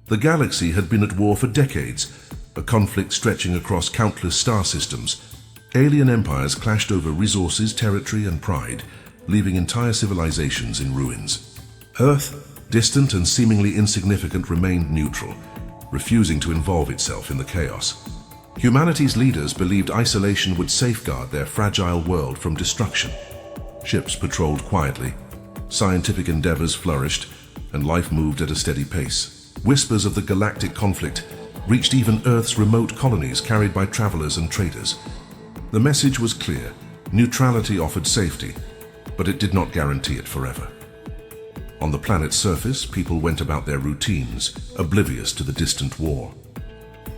The galaxy had been at war for decades, a conflict stretching across countless star systems. Alien empires clashed over resources, territory, and pride, leaving entire civilizations in ruins. Earth, distant and seemingly insignificant, remained neutral, refusing to involve itself in the chaos. Humanity's leaders believed isolation would safeguard their fragile world from destruction. Ships patrolled quietly, scientific endeavors flourished, and life moved at a steady pace. Whispers of the galactic conflict reached even Earth's remote colonies carried by travelers and traders. The message was clear: neutrality offered safety, but it did not guarantee it forever. On the planet's surface, people went about their routines, oblivious to the distant war.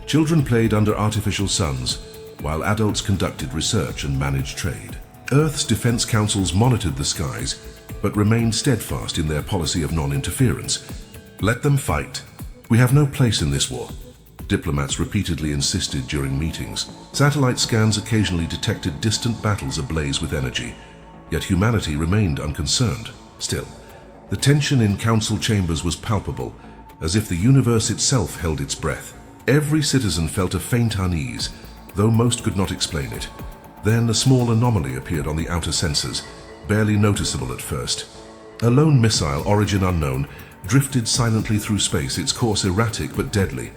Children played under artificial suns, while adults conducted research and managed trade. Earth's defense councils monitored the skies, but remained steadfast in their policy of non-interference. Let them fight. We have no place in this war, diplomats repeatedly insisted during meetings. Satellite scans occasionally detected distant battles ablaze with energy, yet humanity remained unconcerned. Still, the tension in council chambers was palpable, as if the universe itself held its breath. Every citizen felt a faint unease, though most could not explain it. Then a small anomaly appeared on the outer sensors, barely noticeable at first. A lone missile, origin unknown, drifted silently through space, its course erratic but deadly.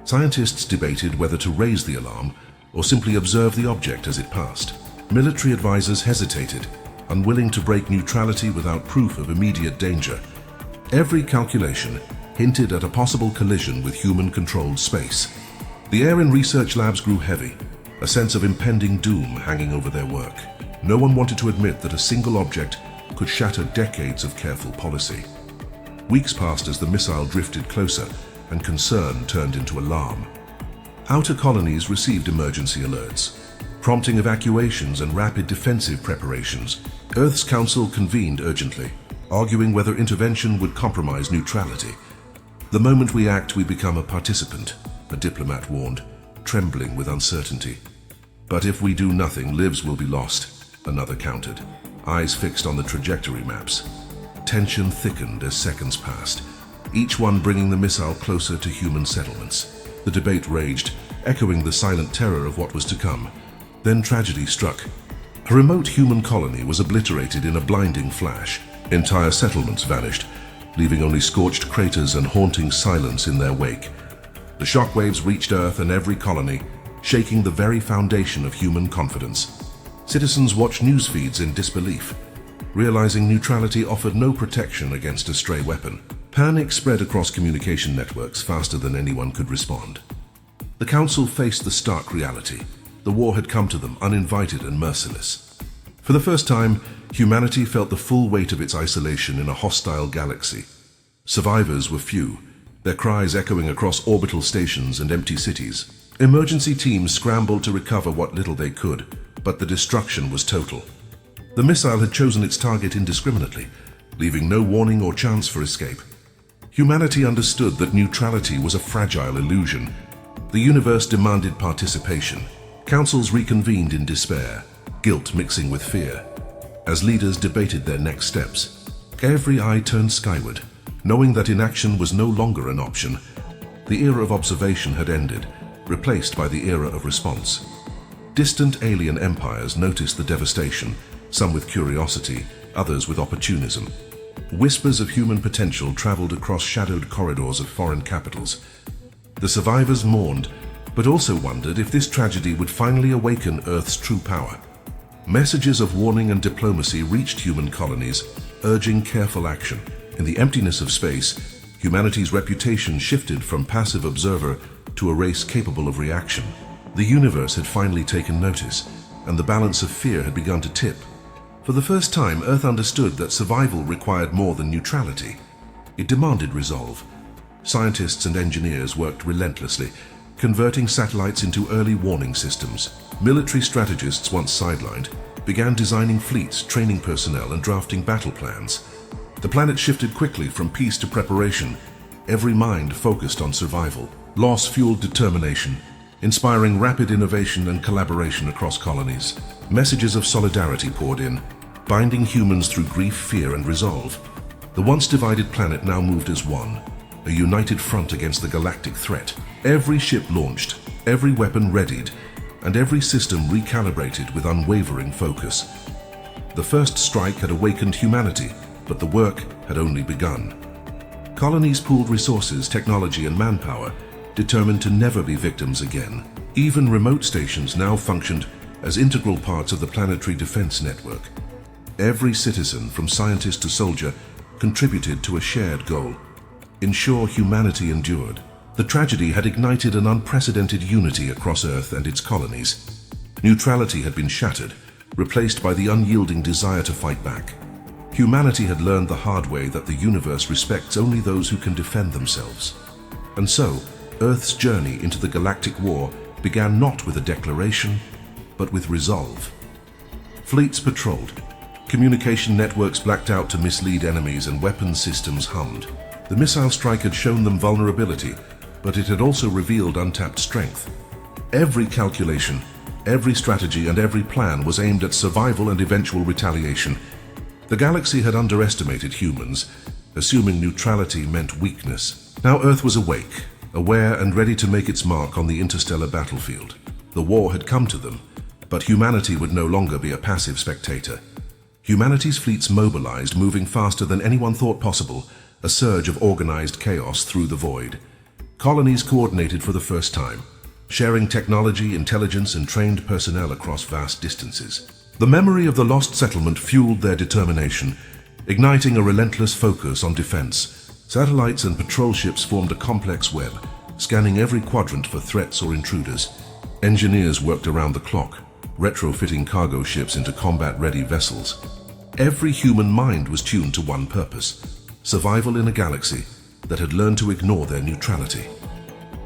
Scientists debated whether to raise the alarm or simply observe the object as it passed. Military advisors hesitated, unwilling to break neutrality without proof of immediate danger. Every calculation hinted at a possible collision with human-controlled space. The air in research labs grew heavy, a sense of impending doom hanging over their work. No one wanted to admit that a single object could shatter decades of careful policy. Weeks passed as the missile drifted closer, and concern turned into alarm. Outer colonies received emergency alerts, prompting evacuations and rapid defensive preparations. Earth's Council convened urgently, arguing whether intervention would compromise neutrality. "The moment we act, we become a participant," a diplomat warned, trembling with uncertainty. "But if we do nothing, lives will be lost," another countered, eyes fixed on the trajectory maps. Tension thickened as seconds passed, each one bringing the missile closer to human settlements. The debate raged, echoing the silent terror of what was to come. Then tragedy struck. A remote human colony was obliterated in a blinding flash. Entire settlements vanished, leaving only scorched craters and haunting silence in their wake. The shockwaves reached Earth and every colony, shaking the very foundation of human confidence. Citizens watched news feeds in disbelief, realizing neutrality offered no protection against a stray weapon. Panic spread across communication networks faster than anyone could respond. The Council faced the stark reality. The war had come to them uninvited and merciless. For the first time, humanity felt the full weight of its isolation in a hostile galaxy. Survivors were few, their cries echoing across orbital stations and empty cities. Emergency teams scrambled to recover what little they could, but the destruction was total. The missile had chosen its target indiscriminately, leaving no warning or chance for escape. Humanity understood that neutrality was a fragile illusion. The universe demanded participation. Councils reconvened in despair, guilt mixing with fear. As leaders debated their next steps, every eye turned skyward, knowing that inaction was no longer an option. The era of observation had ended, replaced by the era of response. Distant alien empires noticed the devastation, some with curiosity, others with opportunism. Whispers of human potential traveled across shadowed corridors of foreign capitals. The survivors mourned, but also wondered if this tragedy would finally awaken Earth's true power. Messages of warning and diplomacy reached human colonies, urging careful action. In the emptiness of space, humanity's reputation shifted from passive observer to a race capable of reaction. The universe had finally taken notice, and the balance of fear had begun to tip. For the first time, Earth understood that survival required more than neutrality. It demanded resolve. Scientists and engineers worked relentlessly, converting satellites into early warning systems. Military strategists, once sidelined, began designing fleets, training personnel, and drafting battle plans. The planet shifted quickly from peace to preparation, every mind focused on survival. Loss fueled determination, inspiring rapid innovation and collaboration across colonies. Messages of solidarity poured in, binding humans through grief, fear, and resolve. The once divided planet now moved as one, a united front against the galactic threat. Every ship launched, every weapon readied, and every system recalibrated with unwavering focus. The first strike had awakened humanity, but the work had only begun. Colonies pooled resources, technology, and manpower, determined to never be victims again. Even remote stations now functioned as integral parts of the planetary defense network. Every citizen, from scientist to soldier, contributed to a shared goal: ensure humanity endured. The tragedy had ignited an unprecedented unity across Earth and its colonies. Neutrality had been shattered, replaced by the unyielding desire to fight back. Humanity had learned the hard way that the universe respects only those who can defend themselves. And so, Earth's journey into the Galactic War began not with a declaration, but with resolve. Fleets patrolled, communication networks blacked out to mislead enemies, and weapons systems hummed. The missile strike had shown them vulnerability, but it had also revealed untapped strength. Every calculation, every strategy, and every plan was aimed at survival and eventual retaliation. The galaxy had underestimated humans, assuming neutrality meant weakness. Now Earth was awake, aware and ready to make its mark on the interstellar battlefield. The war had come to them, but humanity would no longer be a passive spectator. Humanity's fleets mobilized, moving faster than anyone thought possible, a surge of organized chaos through the void. Colonies coordinated for the first time, sharing technology, intelligence, and trained personnel across vast distances. The memory of the lost settlement fueled their determination, igniting a relentless focus on defense. Satellites and patrol ships formed a complex web, scanning every quadrant for threats or intruders. Engineers worked around the clock, retrofitting cargo ships into combat-ready vessels. Every human mind was tuned to one purpose: survival in a galaxy that had learned to ignore their neutrality.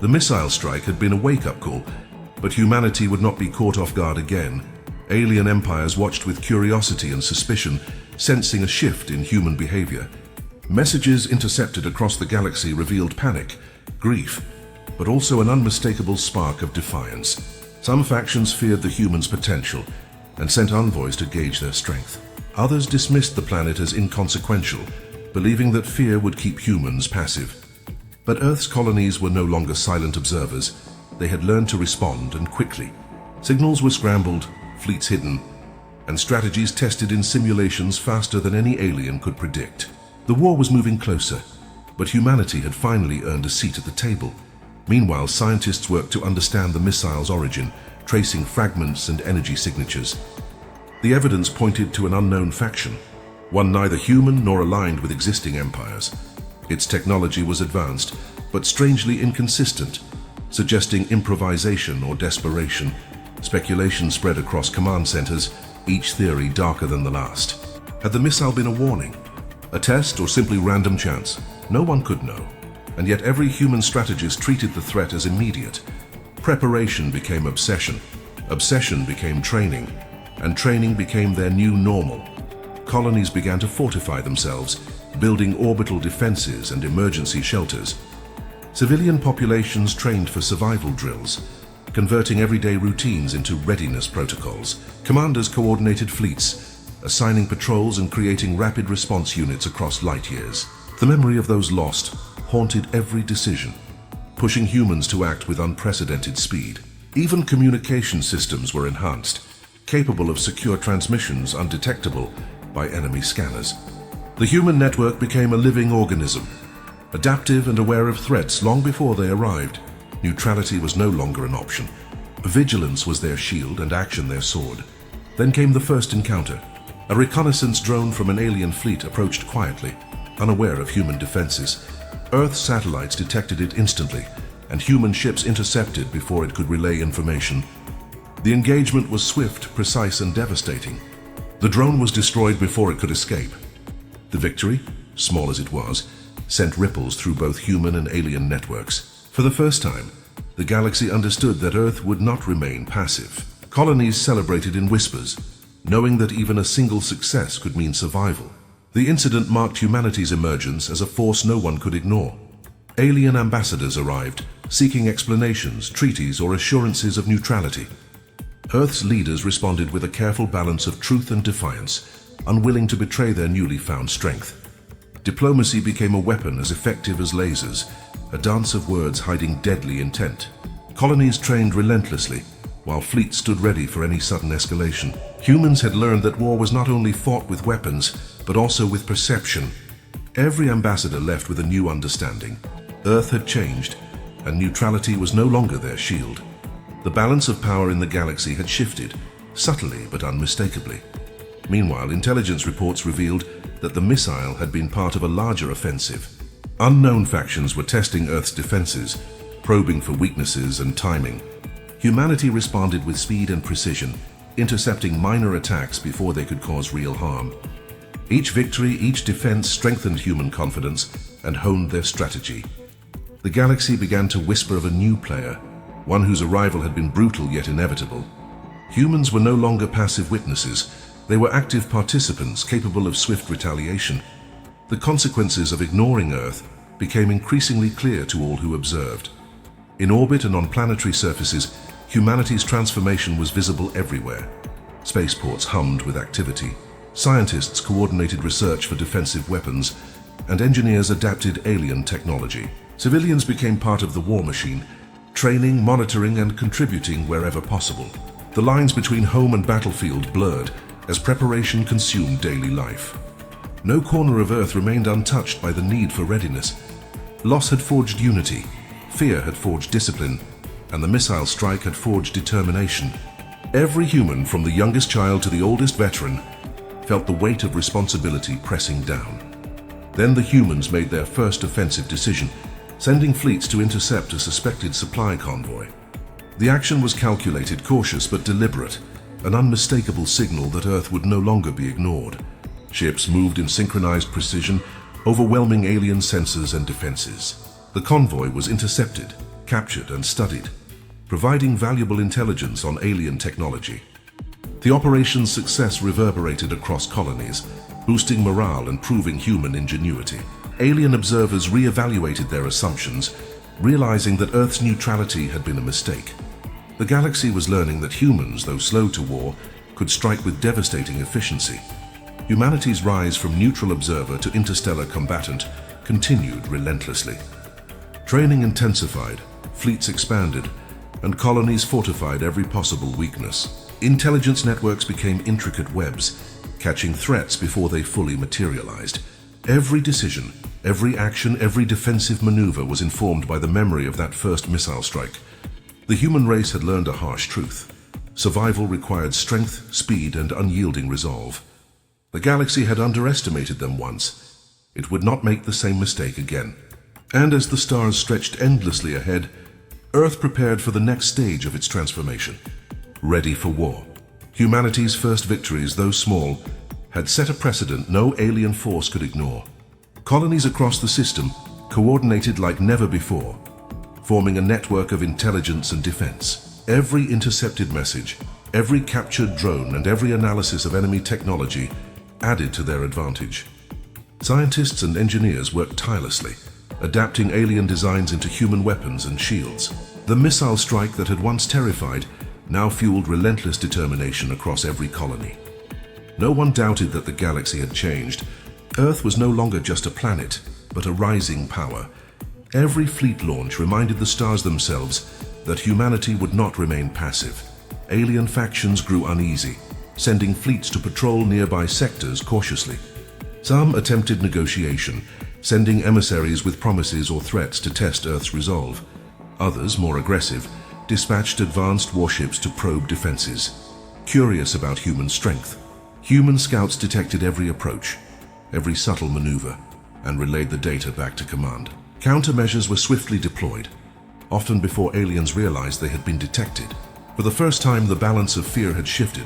The missile strike had been a wake-up call, but humanity would not be caught off guard again. Alien empires watched with curiosity and suspicion, sensing a shift in human behavior. Messages intercepted across the galaxy revealed panic, grief, but also an unmistakable spark of defiance. Some factions feared the humans' potential and sent envoys to gauge their strength. Others dismissed the planet as inconsequential, believing that fear would keep humans passive. But Earth's colonies were no longer silent observers. They had learned to respond, and quickly. Signals were scrambled, fleets hidden, and strategies tested in simulations faster than any alien could predict. The war was moving closer, but humanity had finally earned a seat at the table. Meanwhile, scientists worked to understand the missile's origin, tracing fragments and energy signatures. The evidence pointed to an unknown faction, one neither human nor aligned with existing empires. Its technology was advanced, but strangely inconsistent, suggesting improvisation or desperation. Speculation spread across command centers, each theory darker than the last. Had the missile been a warning, a test, or simply random chance? No one could know. And yet every human strategist treated the threat as immediate. Preparation became obsession, obsession became training, and training became their new normal. Colonies began to fortify themselves, building orbital defenses and emergency shelters. Civilian populations trained for survival drills, converting everyday routines into readiness protocols. Commanders coordinated fleets, assigning patrols and creating rapid response units across light years. The memory of those lost haunted every decision, pushing humans to act with unprecedented speed. Even communication systems were enhanced, capable of secure transmissions undetectable by enemy scanners. The human network became a living organism, adaptive and aware of threats long before they arrived. Neutrality was no longer an option. Vigilance was their shield and action their sword. Then came the first encounter. A reconnaissance drone from an alien fleet approached quietly, unaware of human defenses. Earth satellites detected it instantly, and human ships intercepted before it could relay information. The engagement was swift, precise, and devastating. The drone was destroyed before it could escape. The victory, small as it was, sent ripples through both human and alien networks. For the first time, the galaxy understood that Earth would not remain passive. Colonies celebrated in whispers, knowing that even a single success could mean survival. The incident marked humanity's emergence as a force no one could ignore. Alien ambassadors arrived, seeking explanations, treaties, or assurances of neutrality. Earth's leaders responded with a careful balance of truth and defiance, unwilling to betray their newly found strength. Diplomacy became a weapon as effective as lasers, a dance of words hiding deadly intent. Colonies trained relentlessly, while fleets stood ready for any sudden escalation. Humans had learned that war was not only fought with weapons, but also with perception. Every ambassador left with a new understanding. Earth had changed, and neutrality was no longer their shield. The balance of power in the galaxy had shifted, subtly but unmistakably. Meanwhile, intelligence reports revealed that the missile had been part of a larger offensive. Unknown factions were testing Earth's defenses, probing for weaknesses and timing. Humanity responded with speed and precision, intercepting minor attacks before they could cause real harm. Each victory, each defense strengthened human confidence and honed their strategy. The galaxy began to whisper of a new player, one whose arrival had been brutal yet inevitable. Humans were no longer passive witnesses. They were active participants capable of swift retaliation. The consequences of ignoring Earth became increasingly clear to all who observed. In orbit and on planetary surfaces, humanity's transformation was visible everywhere. Spaceports hummed with activity. Scientists coordinated research for defensive weapons, and engineers adapted alien technology. Civilians became part of the war machine, training, monitoring, and contributing wherever possible. The lines between home and battlefield blurred as preparation consumed daily life. No corner of Earth remained untouched by the need for readiness. Loss had forged unity, fear had forged discipline, and the missile strike had forged determination. Every human, from the youngest child to the oldest veteran, felt the weight of responsibility pressing down. Then the humans made their first offensive decision, sending fleets to intercept a suspected supply convoy. The action was calculated, cautious but deliberate, an unmistakable signal that Earth would no longer be ignored. Ships moved in synchronized precision, overwhelming alien sensors and defenses. The convoy was intercepted, captured, and studied, providing valuable intelligence on alien technology. The operation's success reverberated across colonies, boosting morale and proving human ingenuity. Alien observers re-evaluated their assumptions, realizing that Earth's neutrality had been a mistake. The galaxy was learning that humans, though slow to war, could strike with devastating efficiency. Humanity's rise from neutral observer to interstellar combatant continued relentlessly. Training intensified, fleets expanded, and colonies fortified every possible weakness. Intelligence networks became intricate webs, catching threats before they fully materialized. Every decision, every action, every defensive maneuver was informed by the memory of that first missile strike. The human race had learned a harsh truth. Survival required strength, speed, and unyielding resolve. The galaxy had underestimated them once. It would not make the same mistake again. And as the stars stretched endlessly ahead, Earth prepared for the next stage of its transformation. Ready for war. Humanity's first victories, though small, had set a precedent no alien force could ignore. Colonies across the system coordinated like never before, forming a network of intelligence and defense. Every intercepted message, every captured drone, and every analysis of enemy technology added to their advantage. Scientists and engineers worked tirelessly, adapting alien designs into human weapons and shields. The missile strike that had once terrified now fueled relentless determination across every colony. No one doubted that the galaxy had changed. Earth was no longer just a planet, but a rising power. Every fleet launch reminded the stars themselves that humanity would not remain passive. Alien factions grew uneasy, sending fleets to patrol nearby sectors cautiously. Some attempted negotiation, sending emissaries with promises or threats to test Earth's resolve. Others, more aggressive, dispatched advanced warships to probe defenses. Curious about human strength, human scouts detected every approach, every subtle maneuver, and relayed the data back to command. Countermeasures were swiftly deployed, often before aliens realized they had been detected. For the first time, the balance of fear had shifted.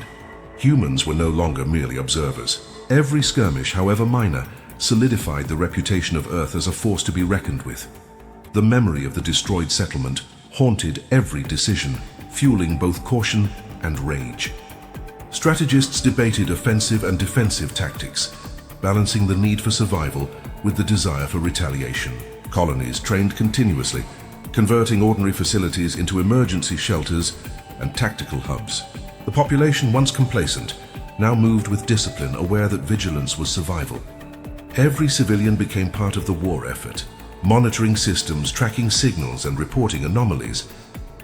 Humans were no longer merely observers. Every skirmish, however minor, solidified the reputation of Earth as a force to be reckoned with. The memory of the destroyed settlement haunted every decision, fueling both caution and rage. Strategists debated offensive and defensive tactics, balancing the need for survival with the desire for retaliation. Colonies trained continuously, converting ordinary facilities into emergency shelters and tactical hubs. The population, once complacent, now moved with discipline, aware that vigilance was survival. Every civilian became part of the war effort, monitoring systems, tracking signals, and reporting anomalies.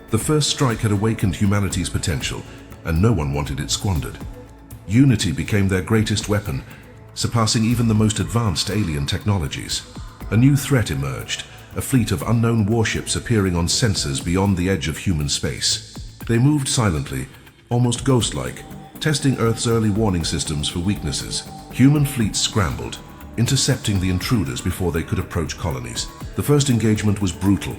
The first strike had awakened humanity's potential, and no one wanted it squandered. Unity became their greatest weapon, surpassing even the most advanced alien technologies. A new threat emerged, a fleet of unknown warships appearing on sensors beyond the edge of human space. They moved silently, almost ghost-like, testing Earth's early warning systems for weaknesses. Human fleets scrambled, intercepting the intruders before they could approach colonies. The first engagement was brutal,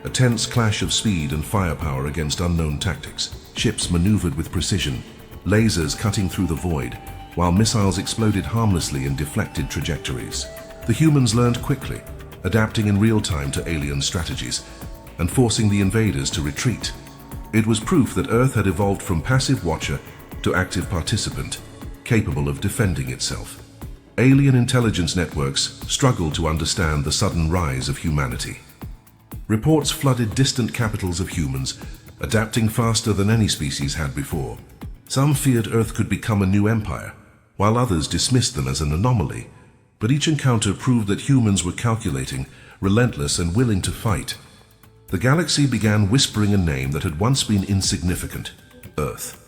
a tense clash of speed and firepower against unknown tactics. Ships maneuvered with precision, lasers cutting through the void, while missiles exploded harmlessly in deflected trajectories. The humans learned quickly, adapting in real time to alien strategies and forcing the invaders to retreat. It was proof that Earth had evolved from passive watcher to active participant, capable of defending itself. Alien intelligence networks struggled to understand the sudden rise of humanity. Reports flooded distant capitals of humans, adapting faster than any species had before. Some feared Earth could become a new empire, while others dismissed them as an anomaly. But each encounter proved that humans were calculating, relentless, and willing to fight. The galaxy began whispering a name that had once been insignificant: Earth.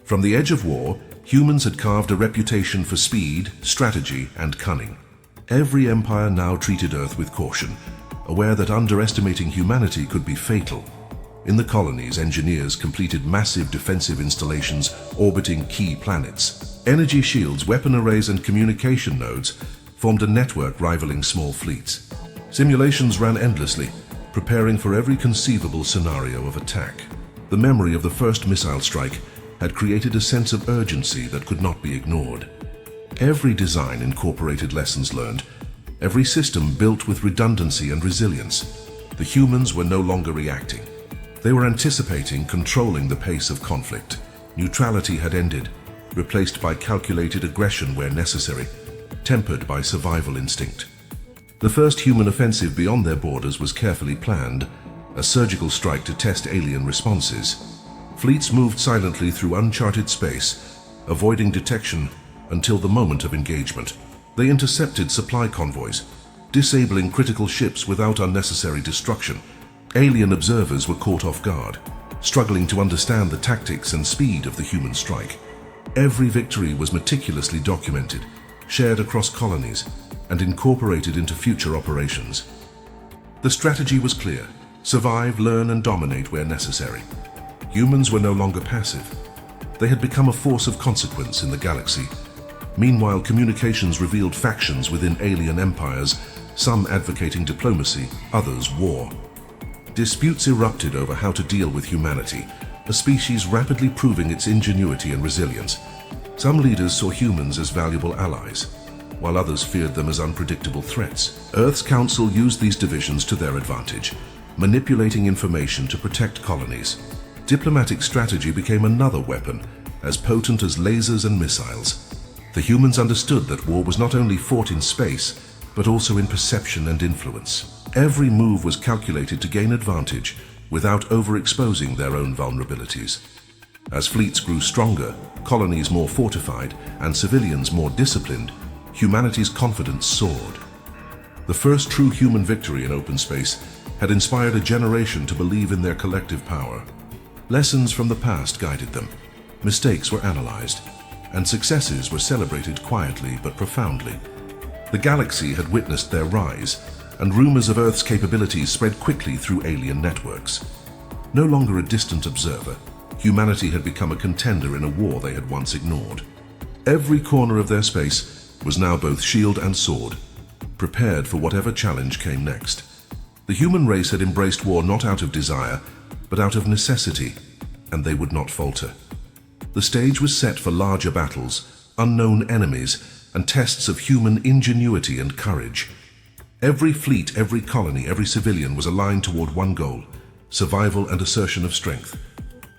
From the edge of war, humans had carved a reputation for speed, strategy, and cunning. Every empire now treated Earth with caution, aware that underestimating humanity could be fatal. In the colonies, engineers completed massive defensive installations orbiting key planets. Energy shields, weapon arrays, and communication nodes formed a network rivaling small fleets. Simulations ran endlessly, preparing for every conceivable scenario of attack. The memory of the first missile strike had created a sense of urgency that could not be ignored. Every design incorporated lessons learned, every system built with redundancy and resilience. The humans were no longer reacting. They were anticipating, controlling the pace of conflict. Neutrality had ended, replaced by calculated aggression where necessary, tempered by survival instinct. The first human offensive beyond their borders was carefully planned, a surgical strike to test alien responses. Fleets moved silently through uncharted space, avoiding detection until the moment of engagement. They intercepted supply convoys, disabling critical ships without unnecessary destruction. Alien observers were caught off guard, struggling to understand the tactics and speed of the human strike. Every victory was meticulously documented, shared across colonies, and incorporated into future operations. The strategy was clear: survive, learn, and dominate where necessary. Humans were no longer passive. They had become a force of consequence in the galaxy. Meanwhile, communications revealed factions within alien empires, some advocating diplomacy, others war. Disputes erupted over how to deal with humanity, a species rapidly proving its ingenuity and resilience. Some leaders saw humans as valuable allies, while others feared them as unpredictable threats. Earth's Council used these divisions to their advantage, manipulating information to protect colonies. Diplomatic strategy became another weapon, as potent as lasers and missiles. The humans understood that war was not only fought in space, but also in perception and influence. Every move was calculated to gain advantage without overexposing their own vulnerabilities. As fleets grew stronger, colonies more fortified, and civilians more disciplined, humanity's confidence soared. The first true human victory in open space had inspired a generation to believe in their collective power. Lessons from the past guided them. Mistakes were analyzed, and successes were celebrated quietly but profoundly. The galaxy had witnessed their rise, and rumors of Earth's capabilities spread quickly through alien networks. No longer a distant observer, humanity had become a contender in a war they had once ignored. Every corner of their space was now both shield and sword, prepared for whatever challenge came next. The human race had embraced war not out of desire, but out of necessity, and they would not falter. The stage was set for larger battles, unknown enemies, and tests of human ingenuity and courage. Every fleet, every colony, every civilian was aligned toward one goal: survival and assertion of strength.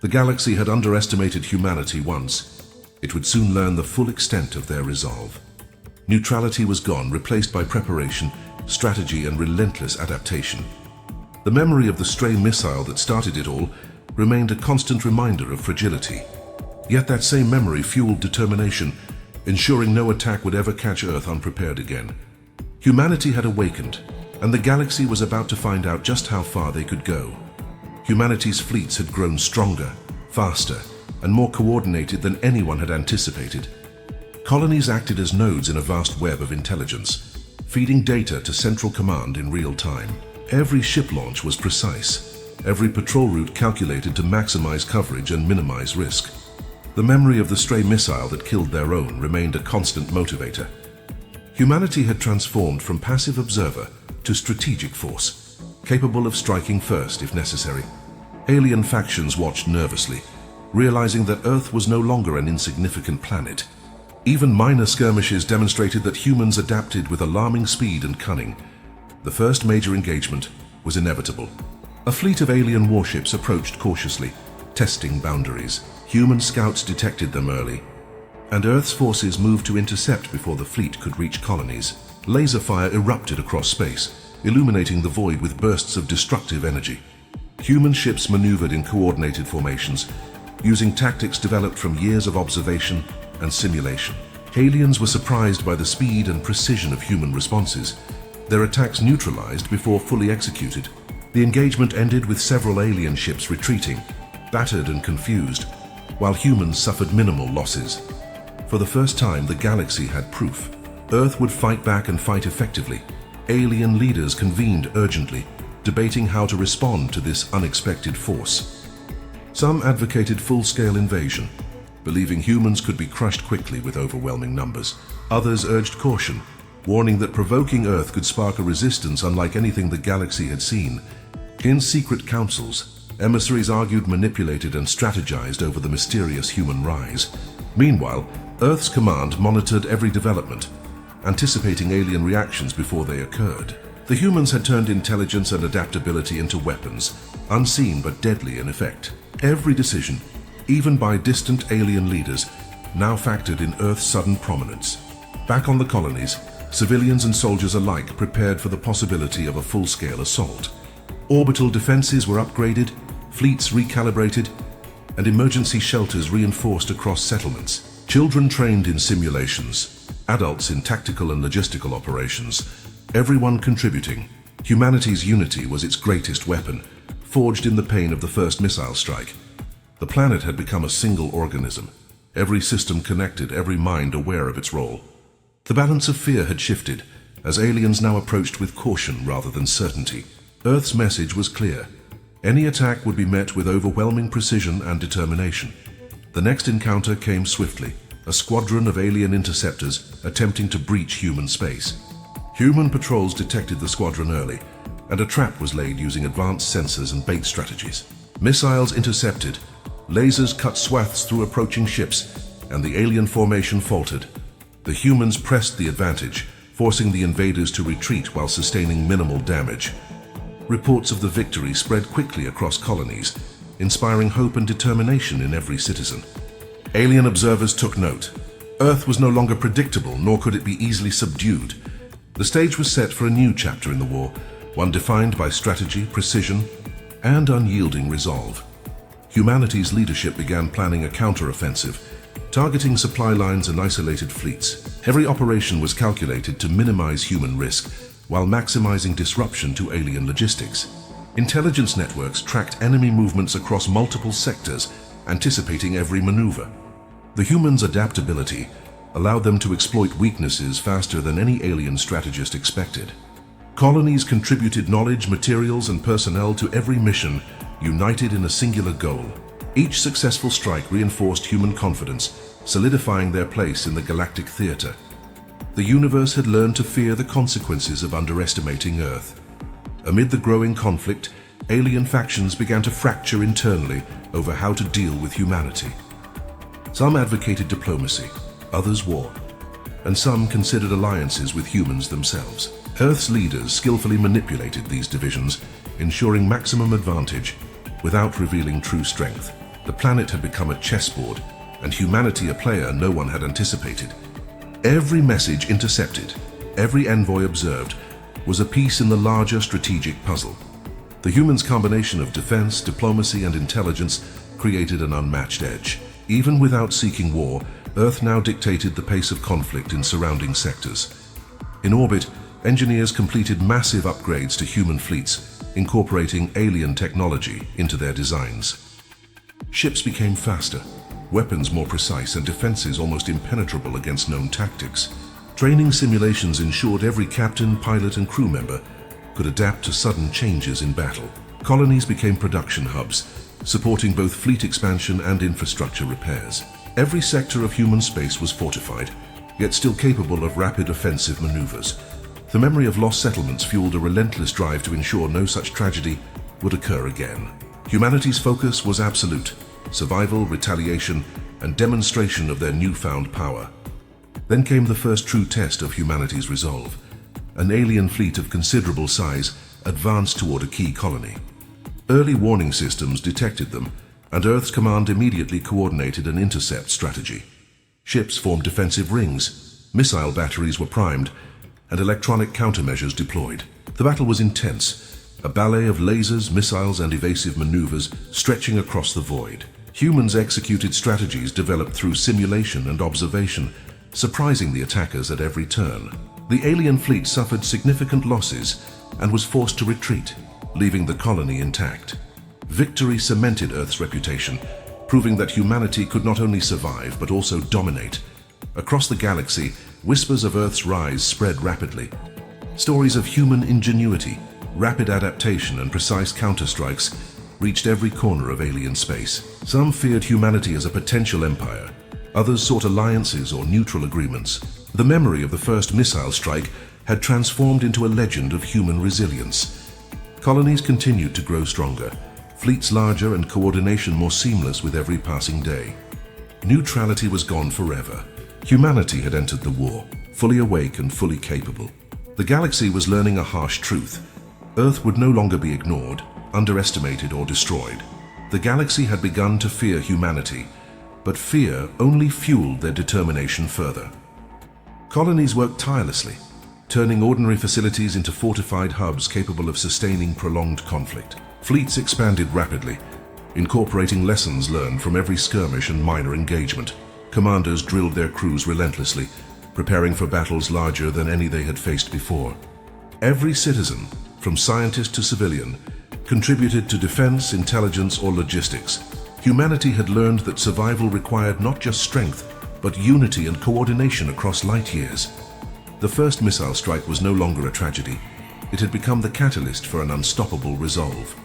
The galaxy had underestimated humanity once. It would soon learn the full extent of their resolve. Neutrality was gone, replaced by preparation, strategy, and relentless adaptation. The memory of the stray missile that started it all remained a constant reminder of fragility. Yet that same memory fueled determination, ensuring no attack would ever catch Earth unprepared again. Humanity had awakened, and the galaxy was about to find out just how far they could go. Humanity's fleets had grown stronger, faster, and more coordinated than anyone had anticipated. Colonies acted as nodes in a vast web of intelligence, feeding data to Central Command in real time. Every ship launch was precise, every patrol route calculated to maximize coverage and minimize risk. The memory of the stray missile that killed their own remained a constant motivator. Humanity had transformed from passive observer to strategic force, capable of striking first if necessary. Alien factions watched nervously, realizing that Earth was no longer an insignificant planet. Even minor skirmishes demonstrated that humans adapted with alarming speed and cunning. The first major engagement was inevitable. A fleet of alien warships approached cautiously, testing boundaries. Human scouts detected them early, and Earth's forces moved to intercept before the fleet could reach colonies. Laser fire erupted across space, illuminating the void with bursts of destructive energy. Human ships maneuvered in coordinated formations, using tactics developed from years of observation and simulation. Aliens were surprised by the speed and precision of human responses, their attacks neutralized before fully executed. The engagement ended with several alien ships retreating, battered and confused, while humans suffered minimal losses. For the first time, the galaxy had proof. Earth would fight back and fight effectively. Alien leaders convened urgently, debating how to respond to this unexpected force. Some advocated full-scale invasion, believing humans could be crushed quickly with overwhelming numbers. Others urged caution, warning that provoking Earth could spark a resistance unlike anything the galaxy had seen. In secret councils, emissaries argued, manipulated, and strategized over the mysterious human rise. Meanwhile, Earth's command monitored every development, anticipating alien reactions before they occurred. The humans had turned intelligence and adaptability into weapons, unseen but deadly in effect. Every decision, even by distant alien leaders, now factored in Earth's sudden prominence. Back on the colonies, civilians and soldiers alike prepared for the possibility of a full-scale assault. Orbital defenses were upgraded, fleets recalibrated, and emergency shelters reinforced across settlements. Children trained in simulations, adults in tactical and logistical operations, everyone contributing. Humanity's unity was its greatest weapon, forged in the pain of the first missile strike. The planet had become a single organism, every system connected, every mind aware of its role. The balance of fear had shifted, as aliens now approached with caution rather than certainty. Earth's message was clear. Any attack would be met with overwhelming precision and determination. The next encounter came swiftly, a squadron of alien interceptors attempting to breach human space. Human patrols detected the squadron early, and a trap was laid using advanced sensors and bait strategies. Missiles intercepted, lasers cut swaths through approaching ships, and the alien formation faltered. The humans pressed the advantage, forcing the invaders to retreat while sustaining minimal damage. Reports of the victory spread quickly across colonies, inspiring hope and determination in every citizen. Alien observers took note. Earth was no longer predictable, nor could it be easily subdued. The stage was set for a new chapter in the war, one defined by strategy, precision, and unyielding resolve. Humanity's leadership began planning a counteroffensive, targeting supply lines and isolated fleets. Every operation was calculated to minimize human risk, while maximizing disruption to alien logistics. Intelligence networks tracked enemy movements across multiple sectors, anticipating every maneuver. The humans' adaptability allowed them to exploit weaknesses faster than any alien strategist expected. Colonies contributed knowledge, materials, and personnel to every mission, united in a singular goal. Each successful strike reinforced human confidence, solidifying their place in the galactic theater. The universe had learned to fear the consequences of underestimating Earth. Amid the growing conflict, alien factions began to fracture internally over how to deal with humanity. Some advocated diplomacy, others war, and some considered alliances with humans themselves. Earth's leaders skillfully manipulated these divisions, ensuring maximum advantage without revealing true strength. The planet had become a chessboard, and humanity a player no one had anticipated. Every message intercepted, every envoy observed, was a piece in the larger strategic puzzle. The humans' combination of defense, diplomacy, and intelligence created an unmatched edge. Even without seeking war, Earth now dictated the pace of conflict in surrounding sectors. In orbit, engineers completed massive upgrades to human fleets, incorporating alien technology into their designs. Ships became faster, weapons more precise, and defenses almost impenetrable against known tactics. Training simulations ensured every captain, pilot, and crew member could adapt to sudden changes in battle. Colonies became production hubs, supporting both fleet expansion and infrastructure repairs. Every sector of human space was fortified, yet still capable of rapid offensive maneuvers. The memory of lost settlements fueled a relentless drive to ensure no such tragedy would occur again. Humanity's focus was absolute: survival, retaliation, and demonstration of their newfound power. Then came the first true test of humanity's resolve. An alien fleet of considerable size advanced toward a key colony. Early warning systems detected them, and Earth's command immediately coordinated an intercept strategy. Ships formed defensive rings, missile batteries were primed, and electronic countermeasures deployed. The battle was intense, a ballet of lasers, missiles, and evasive maneuvers stretching across the void. Humans executed strategies developed through simulation and observation, surprising the attackers at every turn. The alien fleet suffered significant losses and was forced to retreat, leaving the colony intact. Victory cemented Earth's reputation, proving that humanity could not only survive but also dominate. Across the galaxy, whispers of Earth's rise spread rapidly. Stories of human ingenuity, rapid adaptation, and precise counterstrikes reached every corner of alien space. Some feared humanity as a potential empire. Others sought alliances or neutral agreements. The memory of the first missile strike had transformed into a legend of human resilience. Colonies continued to grow stronger, fleets larger and coordination more seamless with every passing day. Neutrality was gone forever. Humanity had entered the war, fully awake and fully capable. The galaxy was learning a harsh truth. Earth would no longer be ignored, underestimated, or destroyed. The galaxy had begun to fear humanity, but fear only fueled their determination further. Colonies worked tirelessly, turning ordinary facilities into fortified hubs capable of sustaining prolonged conflict. Fleets expanded rapidly, incorporating lessons learned from every skirmish and minor engagement. Commanders drilled their crews relentlessly, preparing for battles larger than any they had faced before. Every citizen, from scientist to civilian, contributed to defense, intelligence, or logistics. Humanity had learned that survival required not just strength, but unity and coordination across light years. The first missile strike was no longer a tragedy. It had become the catalyst for an unstoppable resolve.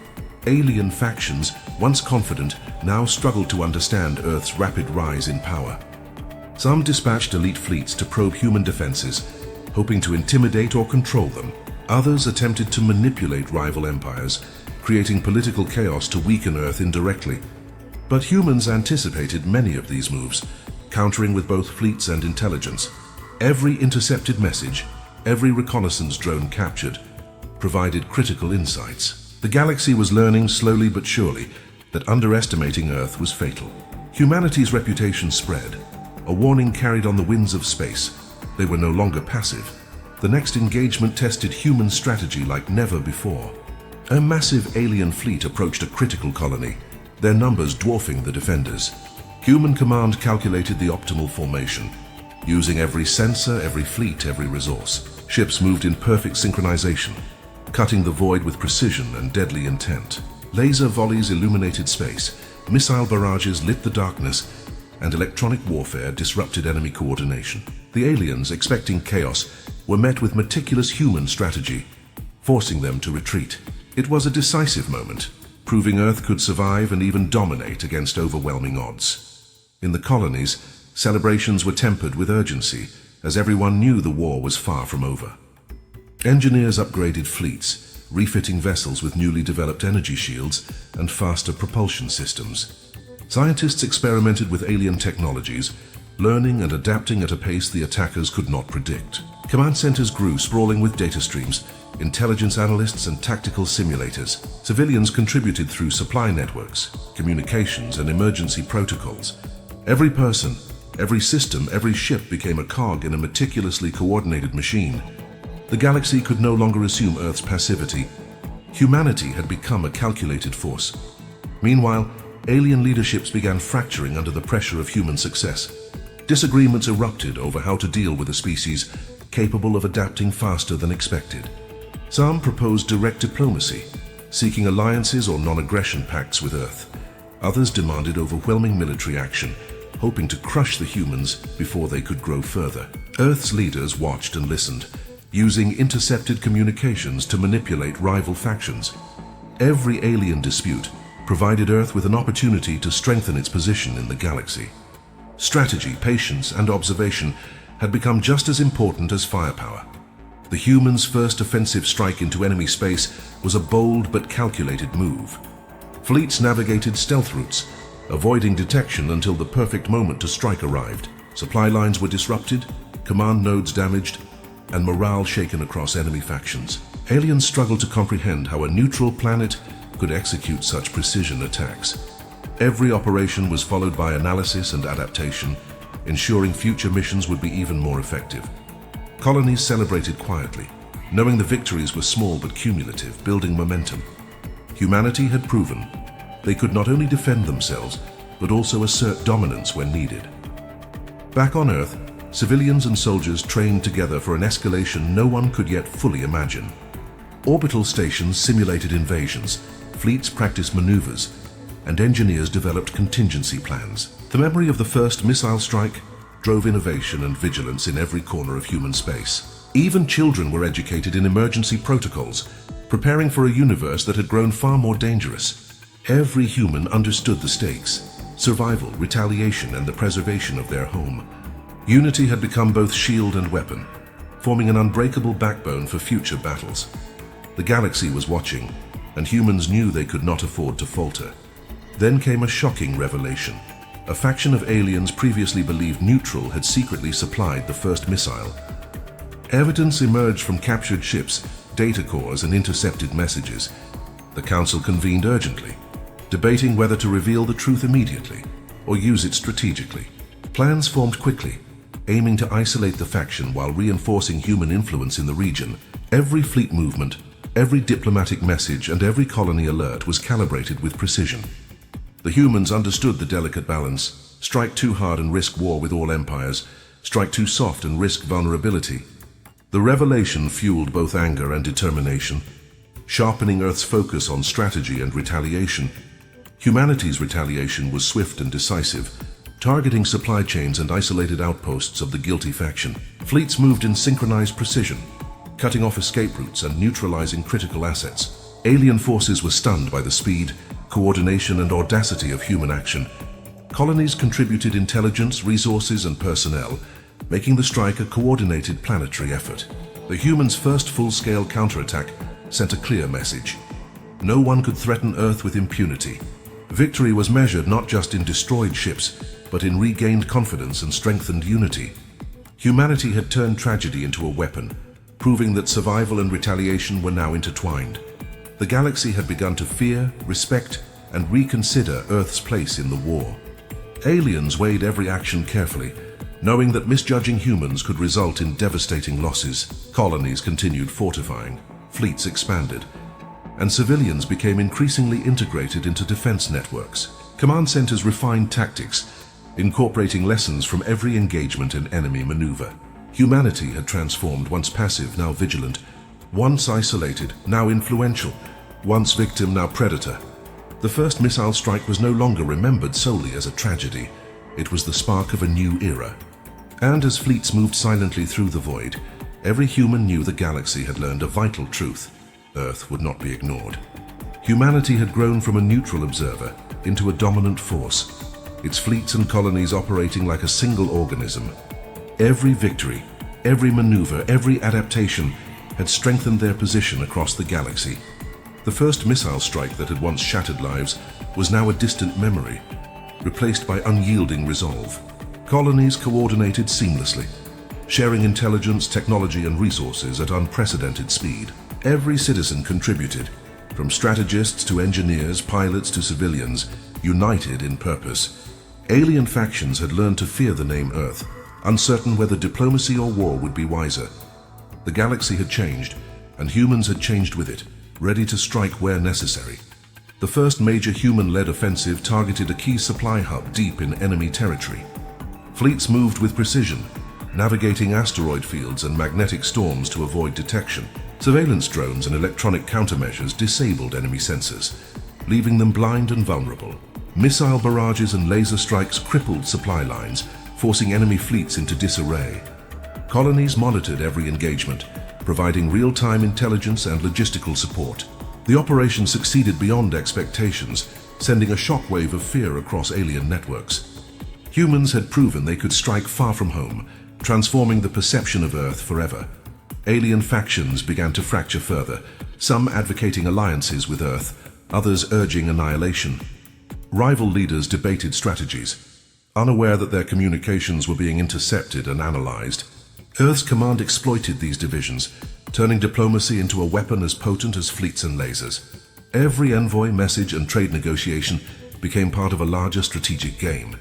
Alien factions, once confident, now struggled to understand Earth's rapid rise in power. Some dispatched elite fleets to probe human defenses, hoping to intimidate or control them. Others attempted to manipulate rival empires, creating political chaos to weaken Earth indirectly. But humans anticipated many of these moves, countering with both fleets and intelligence. Every intercepted message, every reconnaissance drone captured, provided critical insights. The galaxy was learning slowly but surely that underestimating Earth was fatal. Humanity's reputation spread, a warning carried on the winds of space. They were no longer passive. The next engagement tested human strategy like never before. A massive alien fleet approached a critical colony, their numbers dwarfing the defenders. Human command calculated the optimal formation, using every sensor, every fleet, every resource. Ships moved in perfect synchronization, cutting the void with precision and deadly intent. Laser volleys illuminated space, missile barrages lit the darkness, and electronic warfare disrupted enemy coordination. The aliens, expecting chaos, were met with meticulous human strategy, forcing them to retreat. It was a decisive moment, proving Earth could survive and even dominate against overwhelming odds. In the colonies, celebrations were tempered with urgency, as everyone knew the war was far from over. Engineers upgraded fleets, refitting vessels with newly developed energy shields and faster propulsion systems. Scientists experimented with alien technologies, learning and adapting at a pace the attackers could not predict. Command centers grew, sprawling with data streams, intelligence analysts, and tactical simulators. Civilians contributed through supply networks, communications, and emergency protocols. Every person, every system, every ship became a cog in a meticulously coordinated machine. The galaxy could no longer assume Earth's passivity. Humanity had become a calculated force. Meanwhile, alien leaderships began fracturing under the pressure of human success. Disagreements erupted over how to deal with a species capable of adapting faster than expected. Some proposed direct diplomacy, seeking alliances or non-aggression pacts with Earth. Others demanded overwhelming military action, hoping to crush the humans before they could grow further. Earth's leaders watched and listened, using intercepted communications to manipulate rival factions. Every alien dispute provided Earth with an opportunity to strengthen its position in the galaxy. Strategy, patience, and observation had become just as important as firepower. The humans' first offensive strike into enemy space was a bold but calculated move. Fleets navigated stealth routes, avoiding detection until the perfect moment to strike arrived. Supply lines were disrupted, command nodes damaged, and morale shaken across enemy factions. Aliens struggled to comprehend how a neutral planet could execute such precision attacks. Every operation was followed by analysis and adaptation, ensuring future missions would be even more effective. Colonies celebrated quietly, knowing the victories were small but cumulative, building momentum. Humanity had proven they could not only defend themselves, but also assert dominance when needed. Back on Earth, civilians and soldiers trained together for an escalation no one could yet fully imagine. Orbital stations simulated invasions, fleets practiced maneuvers, and engineers developed contingency plans. The memory of the first missile strike drove innovation and vigilance in every corner of human space. Even children were educated in emergency protocols, preparing for a universe that had grown far more dangerous. Every human understood the stakes: survival, retaliation, and the preservation of their home. Unity had become both shield and weapon, forming an unbreakable backbone for future battles. The galaxy was watching, and humans knew they could not afford to falter. Then came a shocking revelation. A faction of aliens previously believed neutral had secretly supplied the first missile. Evidence emerged from captured ships, data cores, and intercepted messages. The Council convened urgently, debating whether to reveal the truth immediately or use it strategically. Plans formed quickly, aiming to isolate the faction while reinforcing human influence in the region. Every fleet movement, every diplomatic message, and every colony alert was calibrated with precision. The humans understood the delicate balance: strike too hard and risk war with all empires, strike too soft and risk vulnerability. The revelation fueled both anger and determination, sharpening Earth's focus on strategy and retaliation. Humanity's retaliation was swift and decisive, targeting supply chains and isolated outposts of the guilty faction. Fleets moved in synchronized precision, cutting off escape routes and neutralizing critical assets. Alien forces were stunned by the speed, coordination, and audacity of human action. Colonies contributed intelligence, resources, and personnel, making the strike a coordinated planetary effort. The humans' first full-scale counterattack sent a clear message: no one could threaten Earth with impunity. Victory was measured not just in destroyed ships, but in regained confidence and strengthened unity. Humanity had turned tragedy into a weapon, proving that survival and retaliation were now intertwined. The galaxy had begun to fear, respect, and reconsider Earth's place in the war. Aliens weighed every action carefully, knowing that misjudging humans could result in devastating losses. Colonies continued fortifying, fleets expanded, and civilians became increasingly integrated into defense networks. Command centers refined tactics, incorporating lessons from every engagement and enemy maneuver. Humanity had transformed, once passive, now vigilant, once isolated, now influential, once victim, now predator. The first missile strike was no longer remembered solely as a tragedy. It was the spark of a new era. And as fleets moved silently through the void, every human knew the galaxy had learned a vital truth: Earth would not be ignored. Humanity had grown from a neutral observer into a dominant force, its fleets and colonies operating like a single organism. Every victory, every maneuver, every adaptation had strengthened their position across the galaxy. The first missile strike that had once shattered lives was now a distant memory, replaced by unyielding resolve. Colonies coordinated seamlessly, sharing intelligence, technology, and resources at unprecedented speed. Every citizen contributed, from strategists to engineers, pilots to civilians, united in purpose. Alien factions had learned to fear the name Earth, uncertain whether diplomacy or war would be wiser. The galaxy had changed, and humans had changed with it, ready to strike where necessary. The first major human-led offensive targeted a key supply hub deep in enemy territory. Fleets moved with precision, navigating asteroid fields and magnetic storms to avoid detection. Surveillance drones and electronic countermeasures disabled enemy sensors, leaving them blind and vulnerable. Missile barrages and laser strikes crippled supply lines, forcing enemy fleets into disarray. Colonies monitored every engagement, providing real-time intelligence and logistical support. The operation succeeded beyond expectations, sending a shockwave of fear across alien networks. Humans had proven they could strike far from home, transforming the perception of Earth forever. Alien factions began to fracture further, some advocating alliances with Earth, others urging annihilation. Rival leaders debated strategies, unaware that their communications were being intercepted and analyzed. Earth's command exploited these divisions, turning diplomacy into a weapon as potent as fleets and lasers. Every envoy, message, and trade negotiation became part of a larger strategic game.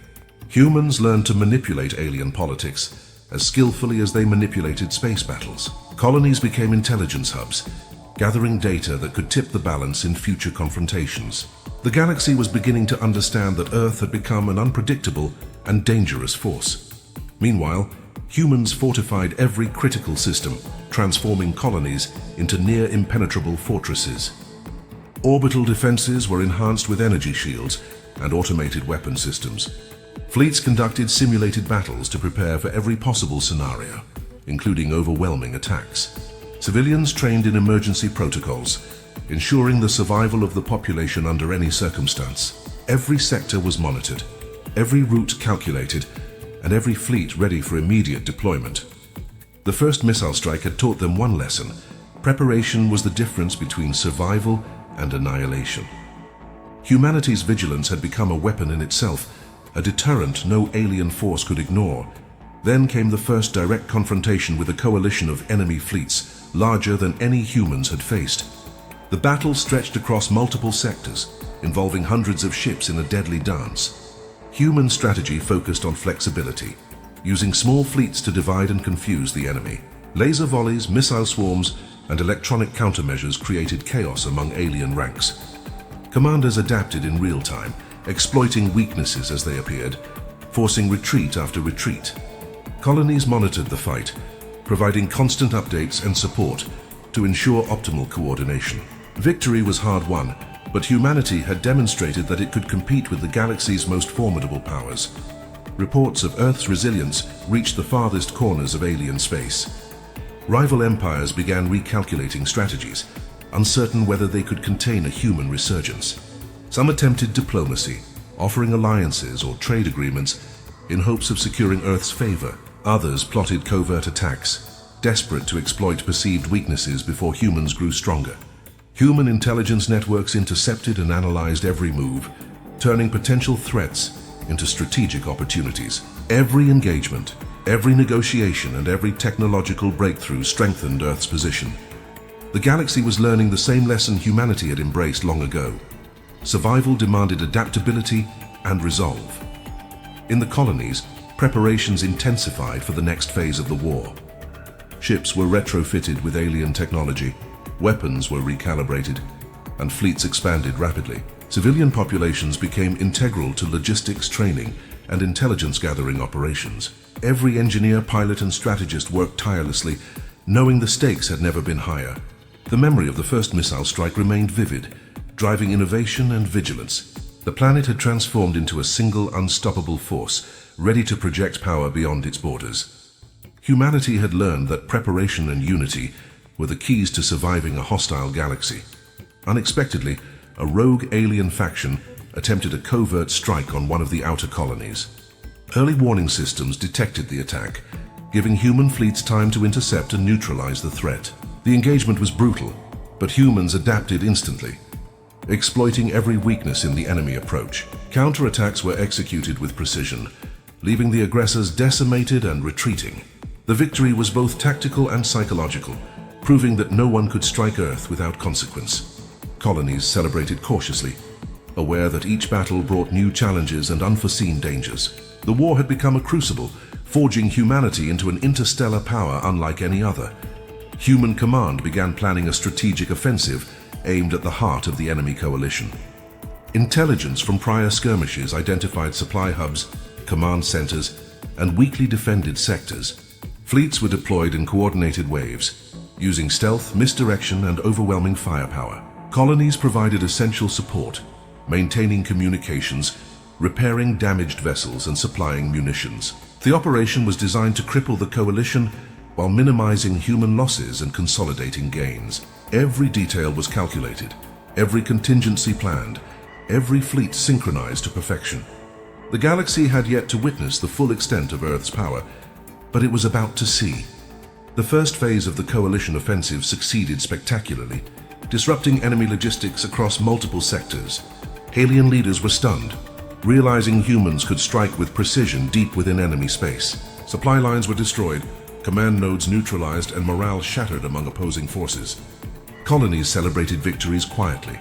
Humans learned to manipulate alien politics as skillfully as they manipulated space battles. Colonies became intelligence hubs, gathering data that could tip the balance in future confrontations. The galaxy was beginning to understand that Earth had become an unpredictable and dangerous force. Meanwhile, humans fortified every critical system, transforming colonies into near-impenetrable fortresses. Orbital defenses were enhanced with energy shields and automated weapon systems. Fleets conducted simulated battles to prepare for every possible scenario, including overwhelming attacks. Civilians trained in emergency protocols, ensuring the survival of the population under any circumstance. Every sector was monitored, every route calculated, and every fleet ready for immediate deployment. The first missile strike had taught them one lesson: preparation was the difference between survival and annihilation. Humanity's vigilance had become a weapon in itself, a deterrent no alien force could ignore. Then came the first direct confrontation with a coalition of enemy fleets, larger than any humans had faced. The battle stretched across multiple sectors, involving hundreds of ships in a deadly dance. Human strategy focused on flexibility, using small fleets to divide and confuse the enemy. Laser volleys, missile swarms, and electronic countermeasures created chaos among alien ranks. Commanders adapted in real time, exploiting weaknesses as they appeared, forcing retreat after retreat. Colonies monitored the fight, providing constant updates and support to ensure optimal coordination. Victory was hard won, but humanity had demonstrated that it could compete with the galaxy's most formidable powers. Reports of Earth's resilience reached the farthest corners of alien space. Rival empires began recalculating strategies, uncertain whether they could contain a human resurgence. Some attempted diplomacy, offering alliances or trade agreements in hopes of securing Earth's favor. Others plotted covert attacks, desperate to exploit perceived weaknesses before humans grew stronger. Human intelligence networks intercepted and analyzed every move, turning potential threats into strategic opportunities. Every engagement, every negotiation, and every technological breakthrough strengthened Earth's position. The galaxy was learning the same lesson humanity had embraced long ago. Survival demanded adaptability and resolve. In the colonies, preparations intensified for the next phase of the war. Ships were retrofitted with alien technology, weapons were recalibrated, and fleets expanded rapidly. Civilian populations became integral to logistics training and intelligence gathering operations. Every engineer, pilot, and strategist worked tirelessly, knowing the stakes had never been higher. The memory of the first missile strike remained vivid, driving innovation and vigilance. The planet had transformed into a single, unstoppable force, ready to project power beyond its borders. Humanity had learned that preparation and unity were the keys to surviving a hostile galaxy. Unexpectedly, a rogue alien faction attempted a covert strike on one of the outer colonies. Early warning systems detected the attack, giving human fleets time to intercept and neutralize the threat. The engagement was brutal, but humans adapted instantly, exploiting every weakness in the enemy approach. Counterattacks were executed with precision, leaving the aggressors decimated and retreating. The victory was both tactical and psychological, proving that no one could strike Earth without consequence. Colonies celebrated cautiously, aware that each battle brought new challenges and unforeseen dangers. The war had become a crucible, forging humanity into an interstellar power unlike any other. Human command began planning a strategic offensive aimed at the heart of the enemy coalition. Intelligence from prior skirmishes identified supply hubs, command centers, and weakly defended sectors. Fleets were deployed in coordinated waves, using stealth, misdirection, and overwhelming firepower. Colonies provided essential support, maintaining communications, repairing damaged vessels, and supplying munitions. The operation was designed to cripple the coalition while minimizing human losses and consolidating gains. Every detail was calculated, every contingency planned, every fleet synchronized to perfection. The galaxy had yet to witness the full extent of Earth's power, but it was about to see. The first phase of the coalition offensive succeeded spectacularly, disrupting enemy logistics across multiple sectors. Alien leaders were stunned, realizing humans could strike with precision deep within enemy space. Supply lines were destroyed, command nodes neutralized, and morale shattered among opposing forces. Colonies celebrated victories quietly,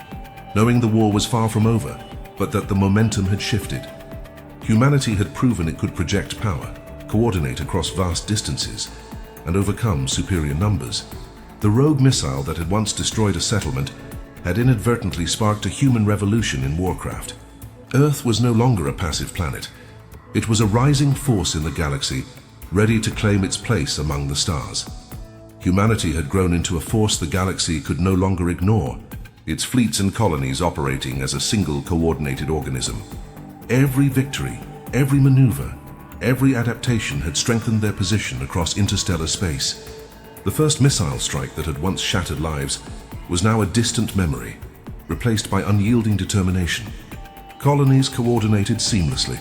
knowing the war was far from over, but that the momentum had shifted. Humanity had proven it could project power, coordinate across vast distances, and overcome superior numbers. The rogue missile that had once destroyed a settlement had inadvertently sparked a human revolution in warcraft. Earth was no longer a passive planet. It was a rising force in the galaxy, ready to claim its place among the stars. Humanity had grown into a force the galaxy could no longer ignore, its fleets and colonies operating as a single coordinated organism. Every victory, every maneuver, every adaptation had strengthened their position across interstellar space. The first missile strike that had once shattered lives was now a distant memory, replaced by unyielding determination. Colonies coordinated seamlessly,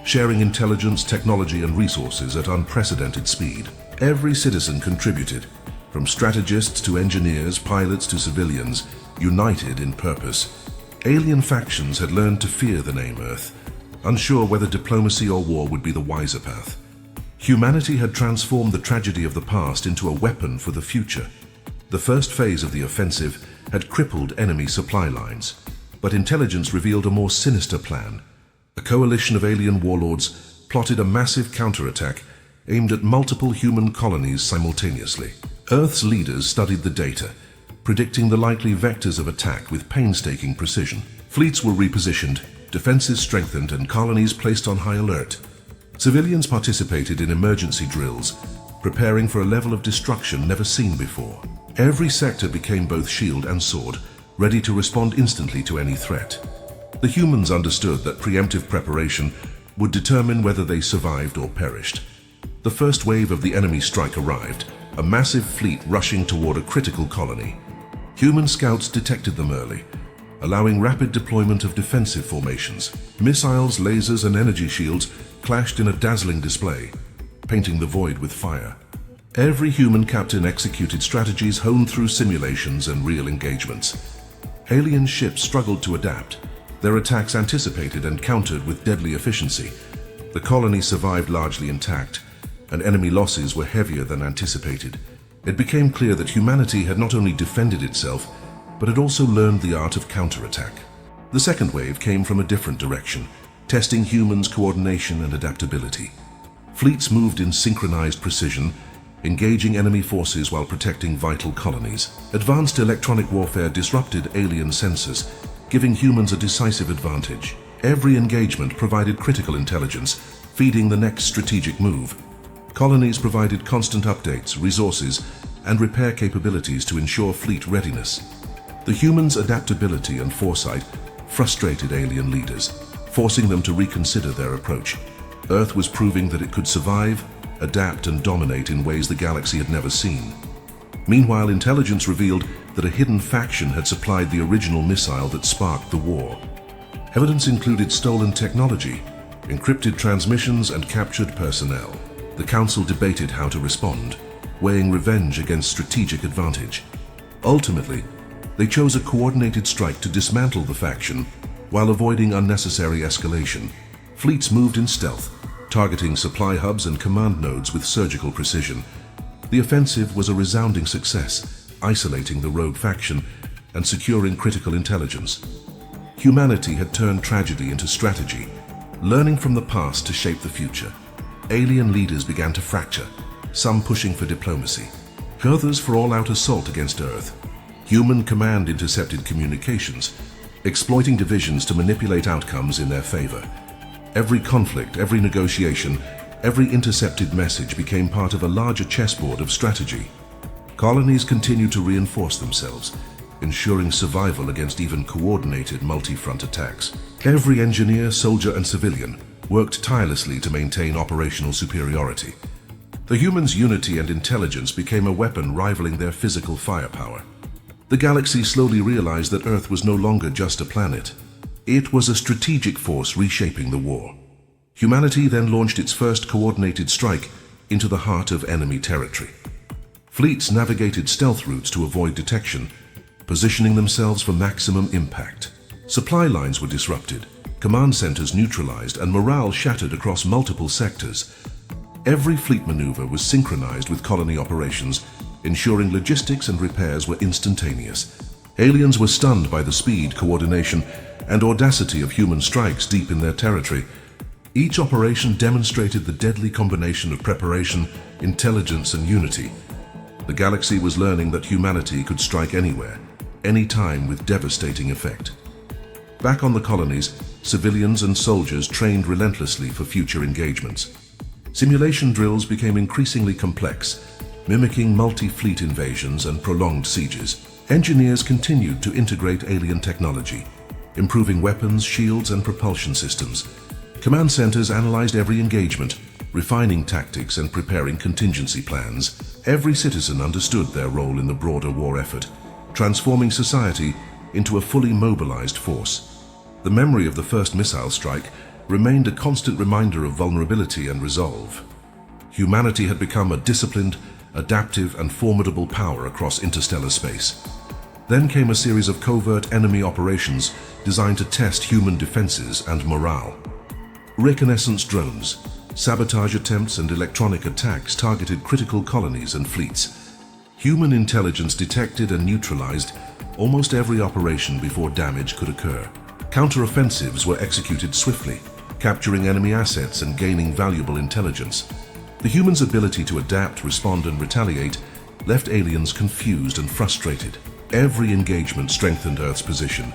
sharing intelligence, technology, and resources at unprecedented speed. Every citizen contributed, from strategists to engineers, pilots to civilians, united in purpose. Alien factions had learned to fear the name Earth, unsure whether diplomacy or war would be the wiser path. Humanity had transformed the tragedy of the past into a weapon for the future. The first phase of the offensive had crippled enemy supply lines, but intelligence revealed a more sinister plan. A coalition of alien warlords plotted a massive counterattack aimed at multiple human colonies simultaneously. Earth's leaders studied the data, predicting the likely vectors of attack with painstaking precision. Fleets were repositioned, defenses strengthened, and colonies placed on high alert. Civilians participated in emergency drills, preparing for a level of destruction never seen before. Every sector became both shield and sword, ready to respond instantly to any threat. The humans understood that preemptive preparation would determine whether they survived or perished. The first wave of the enemy strike arrived, a massive fleet rushing toward a critical colony. Human scouts detected them early, allowing rapid deployment of defensive formations. Missiles, lasers, and energy shields clashed in a dazzling display, painting the void with fire. Every human captain executed strategies honed through simulations and real engagements. Alien ships struggled to adapt, their attacks anticipated and countered with deadly efficiency. The colony survived largely intact, and enemy losses were heavier than anticipated. It became clear that humanity had not only defended itself, but had also learned the art of counterattack. The second wave came from a different direction, testing humans' coordination and adaptability. Fleets moved in synchronized precision, engaging enemy forces while protecting vital colonies. Advanced electronic warfare disrupted alien sensors, giving humans a decisive advantage. Every engagement provided critical intelligence, feeding the next strategic move. Colonies provided constant updates, resources, and repair capabilities to ensure fleet readiness. The humans' adaptability and foresight frustrated alien leaders, forcing them to reconsider their approach. Earth was proving that it could survive, adapt, and dominate in ways the galaxy had never seen. Meanwhile, intelligence revealed that a hidden faction had supplied the original missile that sparked the war. Evidence included stolen technology, encrypted transmissions, and captured personnel. The Council debated how to respond, weighing revenge against strategic advantage. Ultimately, they chose a coordinated strike to dismantle the faction while avoiding unnecessary escalation. Fleets moved in stealth, targeting supply hubs and command nodes with surgical precision. The offensive was a resounding success, isolating the rogue faction and securing critical intelligence. Humanity had turned tragedy into strategy, learning from the past to shape the future. Alien leaders began to fracture, some pushing for diplomacy, others for all-out assault against Earth. Human command intercepted communications, exploiting divisions to manipulate outcomes in their favor. Every conflict, every negotiation Every intercepted message became part of a larger chessboard of strategy. Colonies continued to reinforce themselves, ensuring survival against even coordinated multi-front attacks. Every engineer, soldier, and civilian worked tirelessly to maintain operational superiority. The humans' unity and intelligence became a weapon rivaling their physical firepower. The galaxy slowly realized that Earth was no longer just a planet. It was a strategic force reshaping the war. Humanity then launched its first coordinated strike into the heart of enemy territory. Fleets navigated stealth routes to avoid detection, positioning themselves for maximum impact. Supply lines were disrupted, command centers neutralized, and morale shattered across multiple sectors. Every fleet maneuver was synchronized with colony operations, ensuring logistics and repairs were instantaneous. Aliens were stunned by the speed, coordination, and audacity of human strikes deep in their territory. Each operation demonstrated the deadly combination of preparation, intelligence, and unity. The galaxy was learning that humanity could strike anywhere, anytime, with devastating effect. Back on the colonies, civilians and soldiers trained relentlessly for future engagements. Simulation drills became increasingly complex, mimicking multi-fleet invasions and prolonged sieges. Engineers continued to integrate alien technology, improving weapons, shields, and propulsion systems. Command centers analyzed every engagement, refining tactics and preparing contingency plans. Every citizen understood their role in the broader war effort, transforming society into a fully mobilized force. The memory of the first missile strike remained a constant reminder of vulnerability and resolve. Humanity had become a disciplined, adaptive, and formidable power across interstellar space. Then came a series of covert enemy operations designed to test human defenses and morale. Reconnaissance drones, sabotage attempts, and electronic attacks targeted critical colonies and fleets. Human intelligence detected and neutralized almost every operation before damage could occur. Counteroffensives were executed swiftly, capturing enemy assets and gaining valuable intelligence. The humans' ability to adapt, respond, and retaliate left aliens confused and frustrated. Every engagement strengthened Earth's position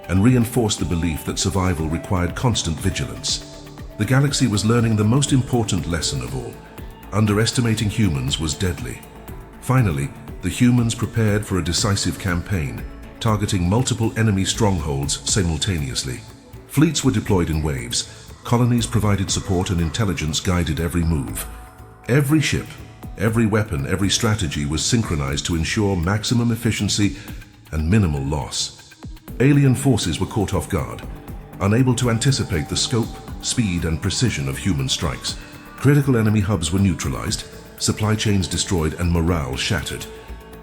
and reinforced the belief that survival required constant vigilance. The galaxy was learning the most important lesson of all: underestimating humans was deadly. Finally, the humans prepared for a decisive campaign, targeting multiple enemy strongholds simultaneously. Fleets were deployed in waves. Colonies provided support, and intelligence guided every move. Every ship, every weapon, every strategy was synchronized to ensure maximum efficiency and minimal loss. Alien forces were caught off guard, unable to anticipate the scope, speed, and precision of human strikes. Critical enemy hubs were neutralized, supply chains destroyed, and morale shattered.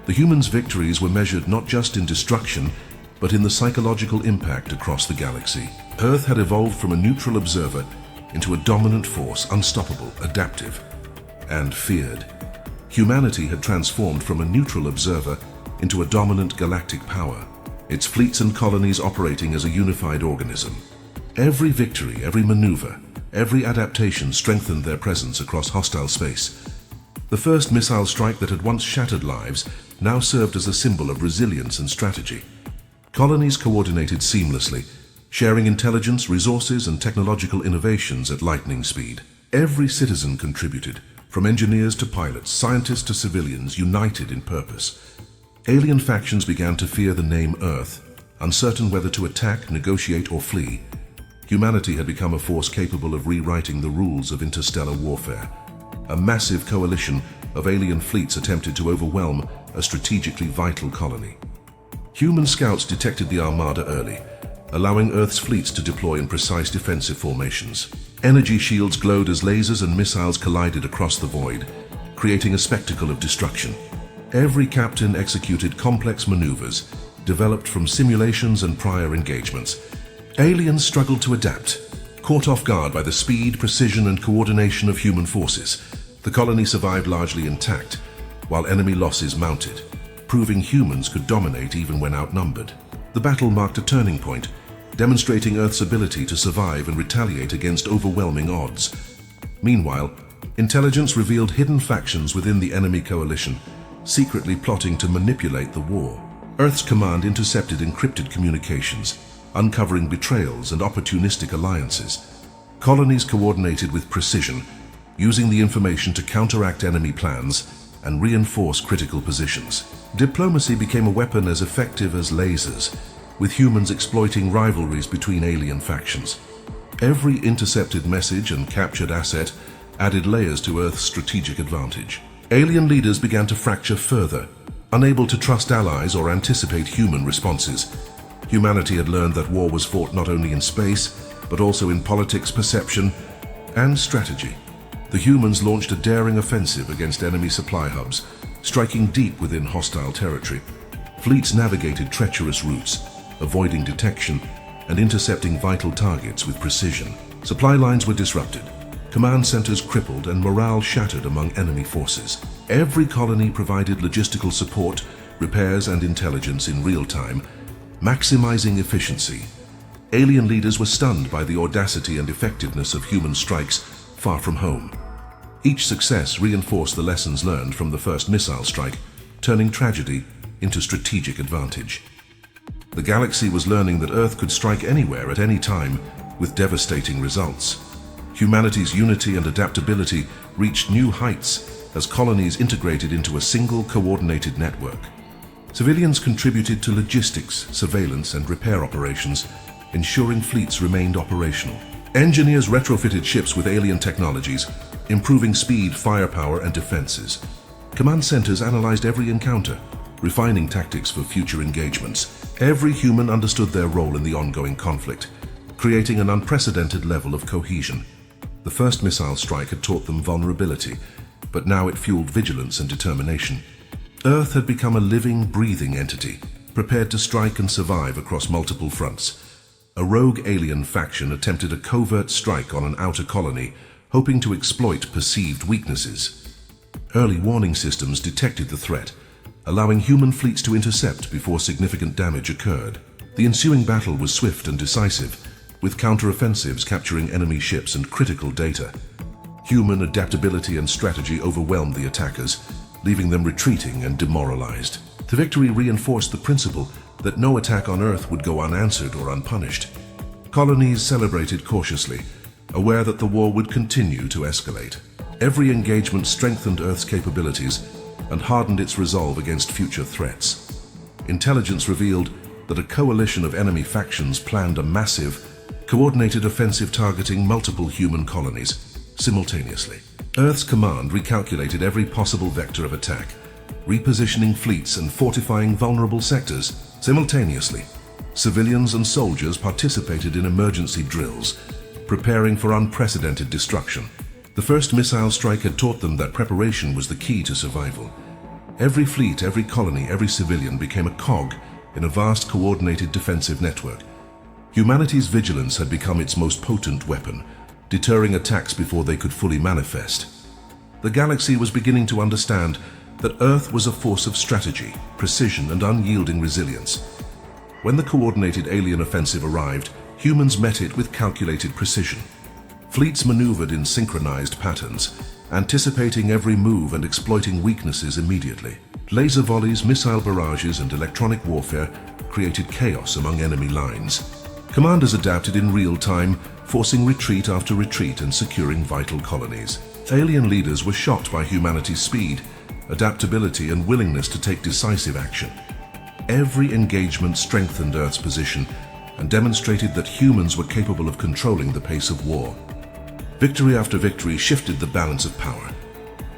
The humans' victories were measured not just in destruction, but in the psychological impact across the galaxy. Earth had evolved from a neutral observer into a dominant force, unstoppable, adaptive, and feared. Humanity had transformed from a neutral observer into a dominant galactic power, its fleets and colonies operating as a unified organism. Every victory, every maneuver, every adaptation strengthened their presence across hostile space. The first missile strike that had once shattered lives now served as a symbol of resilience and strategy. Colonies coordinated seamlessly, sharing intelligence, resources, and technological innovations at lightning speed. Every citizen contributed, from engineers to pilots, scientists to civilians, united in purpose. Alien factions began to fear the name Earth, uncertain whether to attack, negotiate, or flee. Humanity had become a force capable of rewriting the rules of interstellar warfare. A massive coalition of alien fleets attempted to overwhelm a strategically vital colony. Human scouts detected the armada early, allowing Earth's fleets to deploy in precise defensive formations. Energy shields glowed as lasers and missiles collided across the void, creating a spectacle of destruction. Every captain executed complex maneuvers, developed from simulations and prior engagements. Aliens struggled to adapt, caught off guard by the speed, precision, and coordination of human forces. The colony survived largely intact, while enemy losses mounted, proving humans could dominate even when outnumbered. The battle marked a turning point, demonstrating Earth's ability to survive and retaliate against overwhelming odds. Meanwhile, intelligence revealed hidden factions within the enemy coalition, secretly plotting to manipulate the war. Earth's command intercepted encrypted communications, uncovering betrayals and opportunistic alliances. Colonies coordinated with precision, using the information to counteract enemy plans and reinforce critical positions. Diplomacy became a weapon as effective as lasers, with humans exploiting rivalries between alien factions. Every intercepted message and captured asset added layers to Earth's strategic advantage. Alien leaders began to fracture further, unable to trust allies or anticipate human responses. Humanity had learned that war was fought not only in space, but also in politics, perception, and strategy. The humans launched a daring offensive against enemy supply hubs, striking deep within hostile territory. Fleets navigated treacherous routes, avoiding detection and intercepting vital targets with precision. Supply lines were disrupted, command centers crippled, and morale shattered among enemy forces. Every colony provided logistical support, repairs, and intelligence in real time, maximizing efficiency. Alien leaders were stunned by the audacity and effectiveness of human strikes far from home. Each success reinforced the lessons learned from the first missile strike, turning tragedy into strategic advantage. The galaxy was learning that Earth could strike anywhere at any time with devastating results. Humanity's unity and adaptability reached new heights as colonies integrated into a single coordinated network. Civilians contributed to logistics, surveillance, and repair operations, ensuring fleets remained operational. Engineers retrofitted ships with alien technologies, improving speed, firepower, and defenses. Command centers analyzed every encounter, refining tactics for future engagements. Every human understood their role in the ongoing conflict, creating an unprecedented level of cohesion. The first missile strike had taught them vulnerability, but now it fueled vigilance and determination. Earth had become a living, breathing entity, prepared to strike and survive across multiple fronts. A rogue alien faction attempted a covert strike on an outer colony, hoping to exploit perceived weaknesses. Early warning systems detected the threat, allowing human fleets to intercept before significant damage occurred. The ensuing battle was swift and decisive, with counteroffensives capturing enemy ships and critical data. Human adaptability and strategy overwhelmed the attackers, leaving them retreating and demoralized. The victory reinforced the principle that no attack on Earth would go unanswered or unpunished. Colonies celebrated cautiously, aware that the war would continue to escalate. Every engagement strengthened Earth's capabilities and hardened its resolve against future threats. Intelligence revealed that a coalition of enemy factions planned a massive, coordinated offensive targeting multiple human colonies simultaneously. Earth's command recalculated every possible vector of attack, repositioning fleets and fortifying vulnerable sectors simultaneously. Civilians and soldiers participated in emergency drills, preparing for unprecedented destruction. The first missile strike had taught them that preparation was the key to survival. Every fleet, every colony, every civilian became a cog in a vast coordinated defensive network. Humanity's vigilance had become its most potent weapon, deterring attacks before they could fully manifest. The galaxy was beginning to understand that Earth was a force of strategy, precision, and unyielding resilience. When the coordinated alien offensive arrived, humans met it with calculated precision. Fleets maneuvered in synchronized patterns, anticipating every move and exploiting weaknesses immediately. Laser volleys, missile barrages, and electronic warfare created chaos among enemy lines. Commanders adapted in real time, forcing retreat after retreat and securing vital colonies. Alien leaders were shocked by humanity's speed, adaptability, and willingness to take decisive action. Every engagement strengthened Earth's position and demonstrated that humans were capable of controlling the pace of war. Victory after victory shifted the balance of power,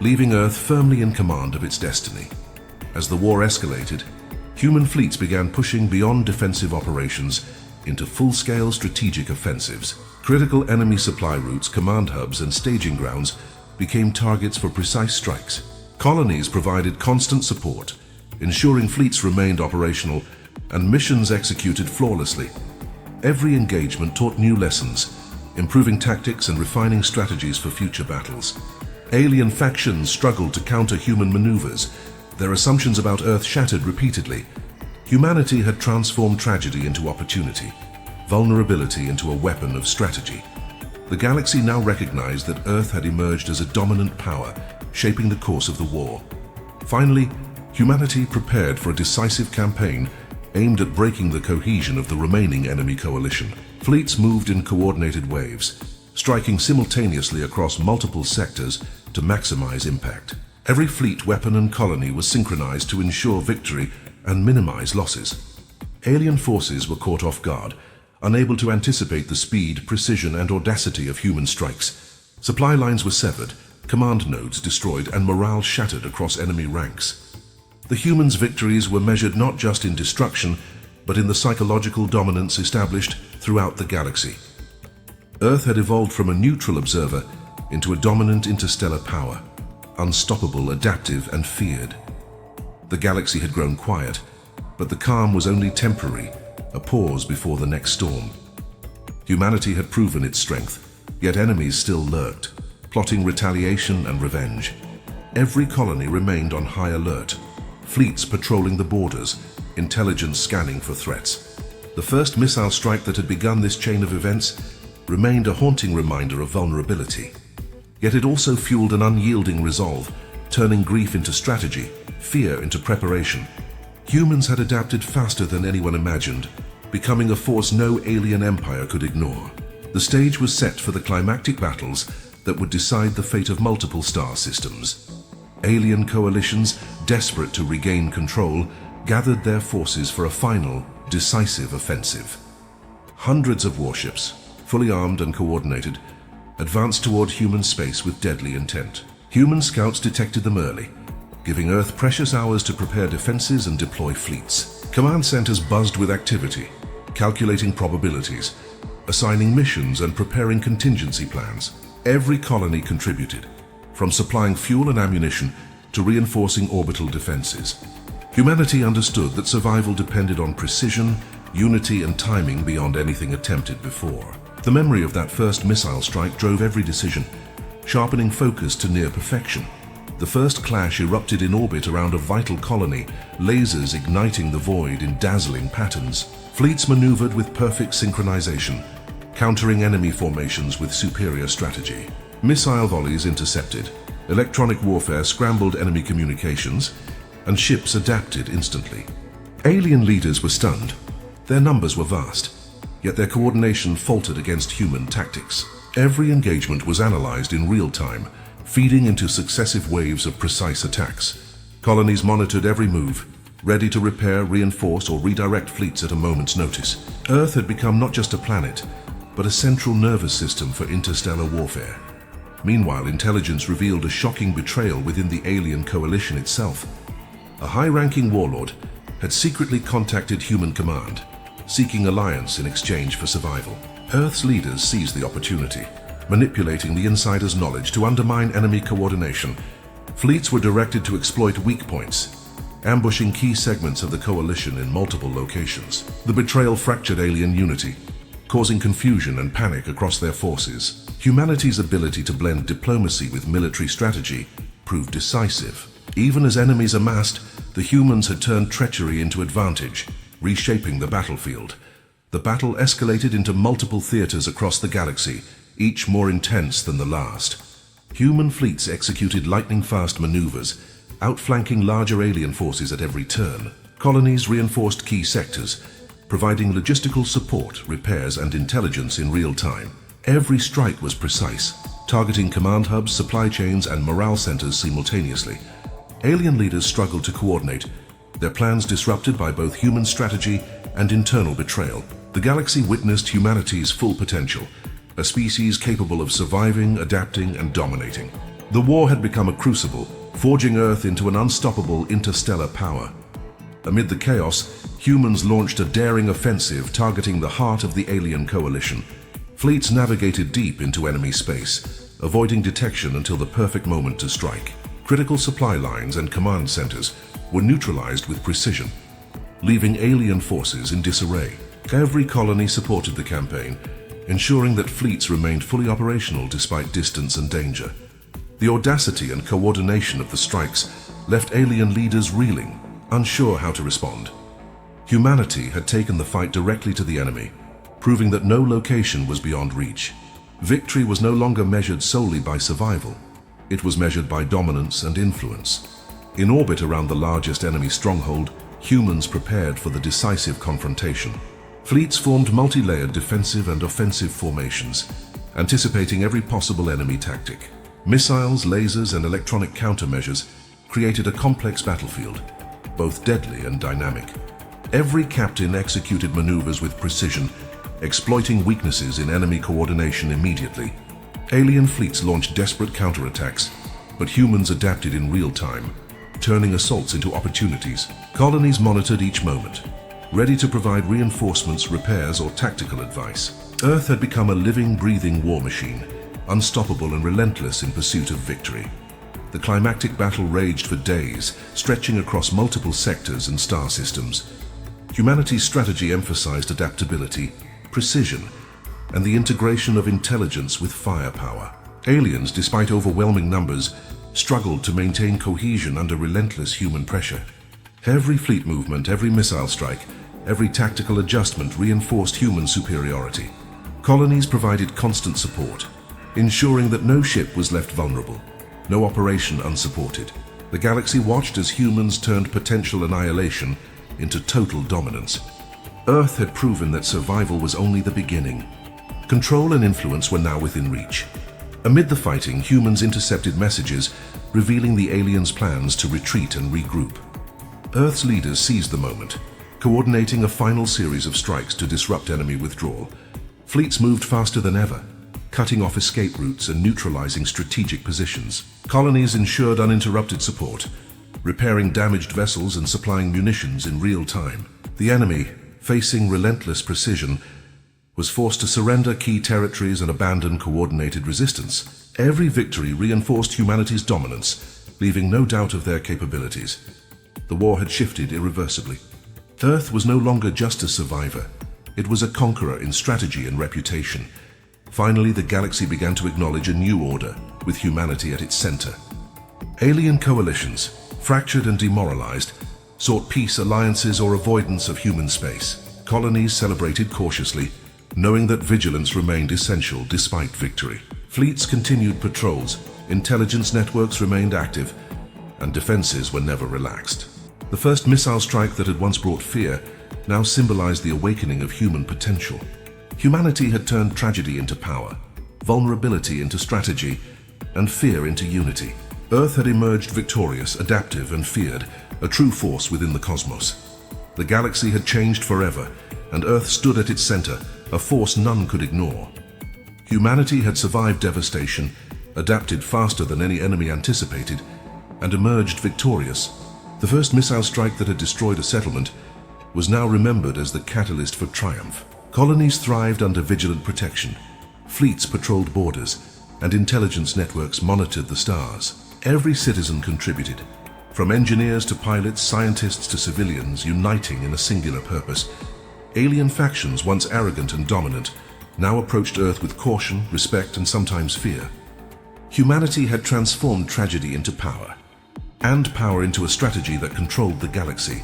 leaving Earth firmly in command of its destiny. As the war escalated, human fleets began pushing beyond defensive operations into full-scale strategic offensives. Critical enemy supply routes, command hubs, and staging grounds became targets for precise strikes. Colonies provided constant support, ensuring fleets remained operational and missions executed flawlessly. Every engagement taught new lessons, improving tactics and refining strategies for future battles. Alien factions struggled to counter human maneuvers, their assumptions about Earth shattered repeatedly. Humanity had transformed tragedy into opportunity, vulnerability into a weapon of strategy. The galaxy now recognized that Earth had emerged as a dominant power, shaping the course of the war. Finally, humanity prepared for a decisive campaign aimed at breaking the cohesion of the remaining enemy coalition. Fleets moved in coordinated waves, striking simultaneously across multiple sectors to maximize impact. Every fleet, weapon, and colony was synchronized to ensure victory and minimize losses. Alien forces were caught off guard, unable to anticipate the speed, precision, and audacity of human strikes. Supply lines were severed, command nodes destroyed, and morale shattered across enemy ranks. The humans' victories were measured not just in destruction, but in the psychological dominance established throughout the galaxy. Earth had evolved from a neutral observer into a dominant interstellar power, unstoppable, adaptive, and feared. The galaxy had grown quiet, but the calm was only temporary, a pause before the next storm. Humanity had proven its strength, yet enemies still lurked, plotting retaliation and revenge. Every colony remained on high alert, fleets patrolling the borders, intelligence scanning for threats. The first missile strike that had begun this chain of events remained a haunting reminder of vulnerability. Yet it also fueled an unyielding resolve, turning grief into strategy, fear into preparation. Humans had adapted faster than anyone imagined, becoming a force no alien empire could ignore. The stage was set for the climactic battles that would decide the fate of multiple star systems. Alien coalitions, desperate to regain control, gathered their forces for a final, decisive offensive. Hundreds of warships, fully armed and coordinated, advanced toward human space with deadly intent. Human scouts detected them early, giving Earth precious hours to prepare defenses and deploy fleets. Command centers buzzed with activity, calculating probabilities, assigning missions, and preparing contingency plans. Every colony contributed, from supplying fuel and ammunition to reinforcing orbital defenses. Humanity understood that survival depended on precision, unity, and timing beyond anything attempted before. The memory of that first missile strike drove every decision, sharpening focus to near perfection. The first clash erupted in orbit around a vital colony, lasers igniting the void in dazzling patterns. Fleets maneuvered with perfect synchronization, countering enemy formations with superior strategy. Missile volleys intercepted, electronic warfare scrambled enemy communications, and ships adapted instantly. Alien leaders were stunned. Their numbers were vast, yet their coordination faltered against human tactics. Every engagement was analyzed in real time, feeding into successive waves of precise attacks. Colonies monitored every move, ready to repair, reinforce, or redirect fleets at a moment's notice. Earth had become not just a planet, but a central nervous system for interstellar warfare. Meanwhile, intelligence revealed a shocking betrayal within the alien coalition itself. A high-ranking warlord had secretly contacted human command, seeking alliance in exchange for survival. Earth's leaders seized the opportunity, manipulating the insider's knowledge to undermine enemy coordination. Fleets were directed to exploit weak points, ambushing key segments of the coalition in multiple locations. The betrayal fractured alien unity, causing confusion and panic across their forces. Humanity's ability to blend diplomacy with military strategy proved decisive. Even as enemies amassed, the humans had turned treachery into advantage, reshaping the battlefield. The battle escalated into multiple theaters across the galaxy, each more intense than the last. Human fleets executed lightning-fast maneuvers, outflanking larger alien forces at every turn. Colonies reinforced key sectors, providing logistical support, repairs, and intelligence in real time. Every strike was precise, targeting command hubs, supply chains, and morale centers simultaneously. Alien leaders struggled to coordinate, their plans disrupted by both human strategy and internal betrayal. The galaxy witnessed humanity's full potential, a species capable of surviving, adapting, and dominating. The war had become a crucible, forging Earth into an unstoppable interstellar power. Amid the chaos, humans launched a daring offensive targeting the heart of the alien coalition. Fleets navigated deep into enemy space, avoiding detection until the perfect moment to strike. Critical supply lines and command centers were neutralized with precision, leaving alien forces in disarray. Every colony supported the campaign, ensuring that fleets remained fully operational despite distance and danger. The audacity and coordination of the strikes left alien leaders reeling, unsure how to respond. Humanity had taken the fight directly to the enemy, proving that no location was beyond reach. Victory was no longer measured solely by survival. It was measured by dominance and influence. In orbit around the largest enemy stronghold, humans prepared for the decisive confrontation. Fleets formed multi-layered defensive and offensive formations, anticipating every possible enemy tactic. Missiles, lasers, and electronic countermeasures created a complex battlefield, both deadly and dynamic. Every captain executed maneuvers with precision, exploiting weaknesses in enemy coordination immediately. Alien fleets launched desperate counterattacks, but humans adapted in real time, turning assaults into opportunities. Colonies monitored each moment, ready to provide reinforcements, repairs, or tactical advice. Earth had become a living, breathing war machine, unstoppable and relentless in pursuit of victory. The climactic battle raged for days, stretching across multiple sectors and star systems. Humanity's strategy emphasized adaptability, precision, and the integration of intelligence with firepower. Aliens, despite overwhelming numbers, struggled to maintain cohesion under relentless human pressure. Every fleet movement, every missile strike, every tactical adjustment reinforced human superiority. Colonies provided constant support, ensuring that no ship was left vulnerable, no operation unsupported. The galaxy watched as humans turned potential annihilation into total dominance. Earth had proven that survival was only the beginning. Control and influence were now within reach. Amid the fighting, humans intercepted messages revealing the aliens' plans to retreat and regroup. Earth's leaders seized the moment, coordinating a final series of strikes to disrupt enemy withdrawal. Fleets moved faster than ever, cutting off escape routes and neutralizing strategic positions. Colonies ensured uninterrupted support, repairing damaged vessels and supplying munitions in real time. The enemy, facing relentless precision, was forced to surrender key territories and abandon coordinated resistance. Every victory reinforced humanity's dominance, leaving no doubt of their capabilities. The war had shifted irreversibly. Earth was no longer just a survivor. It was a conqueror in strategy and reputation. Finally, the galaxy began to acknowledge a new order, with humanity at its center. Alien coalitions, fractured and demoralized, sought peace, alliances, or avoidance of human space. Colonies celebrated cautiously, knowing that vigilance remained essential despite victory. Fleets continued patrols, intelligence networks remained active, and defenses were never relaxed. The first missile strike that had once brought fear now symbolized the awakening of human potential. Humanity had turned tragedy into power, vulnerability into strategy, and fear into unity. Earth had emerged victorious, adaptive, and feared, a true force within the cosmos. The galaxy had changed forever, and Earth stood at its center, a force none could ignore. Humanity had survived devastation, adapted faster than any enemy anticipated, and emerged victorious. The first missile strike that had destroyed a settlement was now remembered as the catalyst for triumph. Colonies thrived under vigilant protection. Fleets patrolled borders, and intelligence networks monitored the stars. Every citizen contributed, from engineers to pilots, scientists to civilians, uniting in a singular purpose. Alien factions, once arrogant and dominant, now approached Earth with caution, respect, and sometimes fear. Humanity had transformed tragedy into power, and power into a strategy that controlled the galaxy.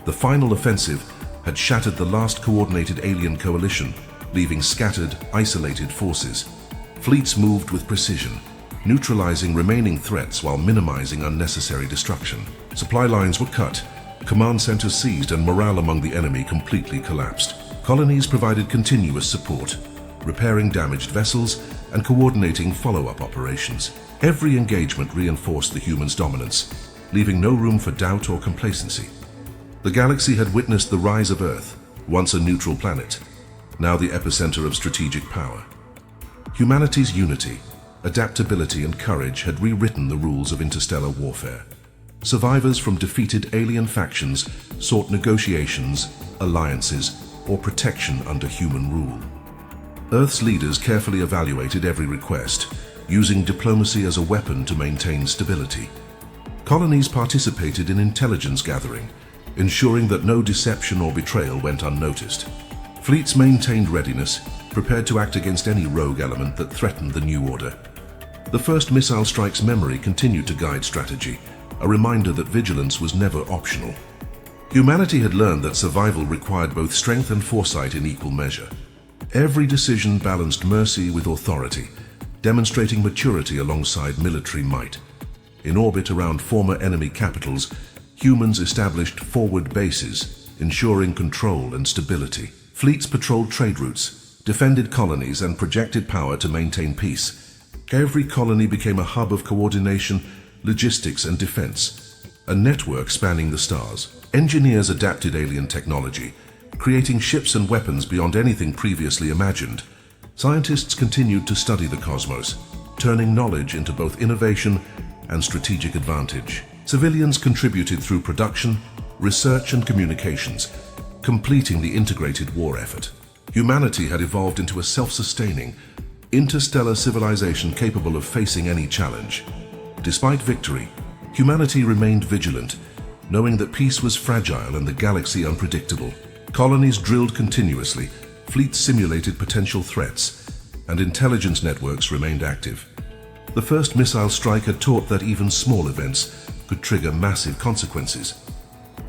The final offensive had shattered the last coordinated alien coalition, leaving scattered, isolated forces. Fleets moved with precision, neutralizing remaining threats while minimizing unnecessary destruction. Supply lines were cut, command centers seized, and morale among the enemy completely collapsed. Colonies provided continuous support, repairing damaged vessels and coordinating follow-up operations. Every engagement reinforced the humans' dominance, leaving no room for doubt or complacency. The galaxy had witnessed the rise of Earth, once a neutral planet, now the epicenter of strategic power. Humanity's unity, adaptability, and courage had rewritten the rules of interstellar warfare. Survivors from defeated alien factions sought negotiations, alliances, or protection under human rule. Earth's leaders carefully evaluated every request, using diplomacy as a weapon to maintain stability. Colonies participated in intelligence gathering, ensuring that no deception or betrayal went unnoticed. Fleets maintained readiness, prepared to act against any rogue element that threatened the new order. The first missile strike's memory continued to guide strategy, a reminder that vigilance was never optional. Humanity had learned that survival required both strength and foresight in equal measure. Every decision balanced mercy with authority, demonstrating maturity alongside military might. In orbit around former enemy capitals, humans established forward bases, ensuring control and stability. Fleets patrolled trade routes, defended colonies, and projected power to maintain peace. Every colony became a hub of coordination, logistics, and defense, a network spanning the stars. Engineers adapted alien technology, creating ships and weapons beyond anything previously imagined. Scientists continued to study the cosmos, turning knowledge into both innovation and strategic advantage. Civilians contributed through production, research, and communications, completing the integrated war effort. Humanity had evolved into a self-sustaining, interstellar civilization capable of facing any challenge. Despite victory, humanity remained vigilant, knowing that peace was fragile and the galaxy unpredictable. Colonies drilled continuously, fleets simulated potential threats, and intelligence networks remained active. The first missile strike had taught that even small events could trigger massive consequences.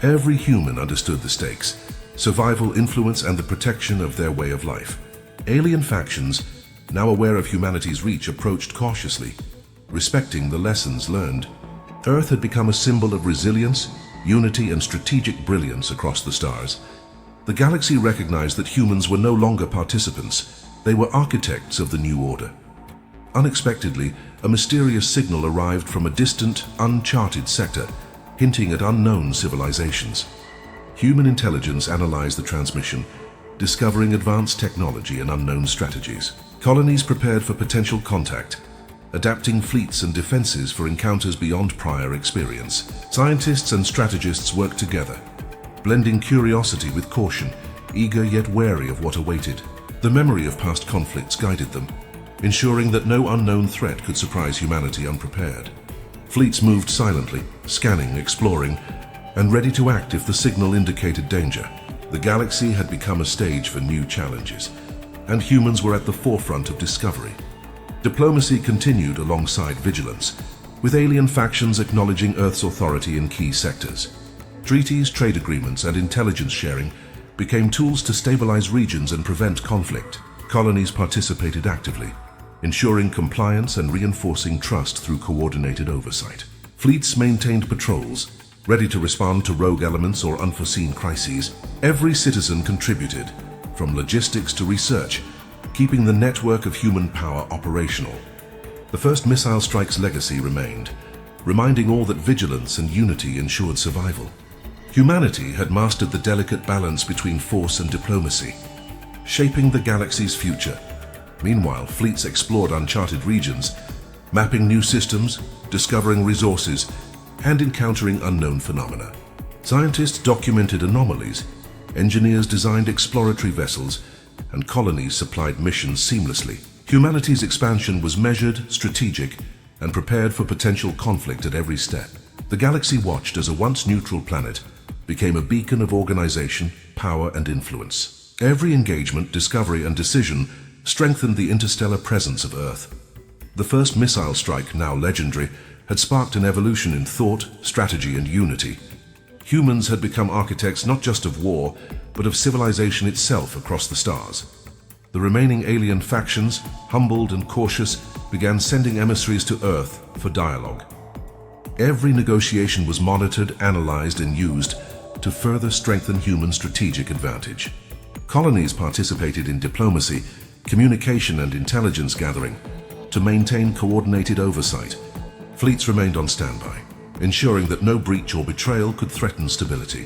Every human understood the stakes: survival, influence, and the protection of their way of life. Alien factions, now aware of humanity's reach, approached cautiously, respecting the lessons learned. Earth had become a symbol of resilience, unity, and strategic brilliance across the stars. The galaxy recognized that humans were no longer participants, they were architects of the new order. Unexpectedly, a mysterious signal arrived from a distant, uncharted sector, hinting at unknown civilizations. Human intelligence analyzed the transmission, discovering advanced technology and unknown strategies. Colonies prepared for potential contact, adapting fleets and defenses for encounters beyond prior experience. Scientists and strategists worked together, blending curiosity with caution, eager yet wary of what awaited. The memory of past conflicts guided them, ensuring that no unknown threat could surprise humanity unprepared. Fleets moved silently, scanning, exploring, and ready to act if the signal indicated danger. The galaxy had become a stage for new challenges, and humans were at the forefront of discovery. Diplomacy continued alongside vigilance, with alien factions acknowledging Earth's authority in key sectors. Treaties, trade agreements, and intelligence sharing became tools to stabilize regions and prevent conflict. Colonies participated actively, ensuring compliance and reinforcing trust through coordinated oversight. Fleets maintained patrols, ready to respond to rogue elements or unforeseen crises. Every citizen contributed, from logistics to research, keeping the network of human power operational. The first missile strike's legacy remained, reminding all that vigilance and unity ensured survival. Humanity had mastered the delicate balance between force and diplomacy, shaping the galaxy's future. Meanwhile, fleets explored uncharted regions, mapping new systems, discovering resources, and encountering unknown phenomena. Scientists documented anomalies, engineers designed exploratory vessels, and colonies supplied missions seamlessly. Humanity's expansion was measured, strategic, and prepared for potential conflict at every step. The galaxy watched as a once neutral planet became a beacon of organization, power, and influence. Every engagement, discovery, and decision strengthened the interstellar presence of Earth. The first missile strike, now legendary, had sparked an evolution in thought, strategy, and unity. Humans had become architects not just of war, but of civilization itself across the stars. The remaining alien factions, humbled and cautious, began sending emissaries to Earth for dialogue. Every negotiation was monitored, analyzed, and used to further strengthen human strategic advantage. Colonies participated in diplomacy, communication, and intelligence gathering to maintain coordinated oversight. Fleets remained on standby, ensuring that no breach or betrayal could threaten stability.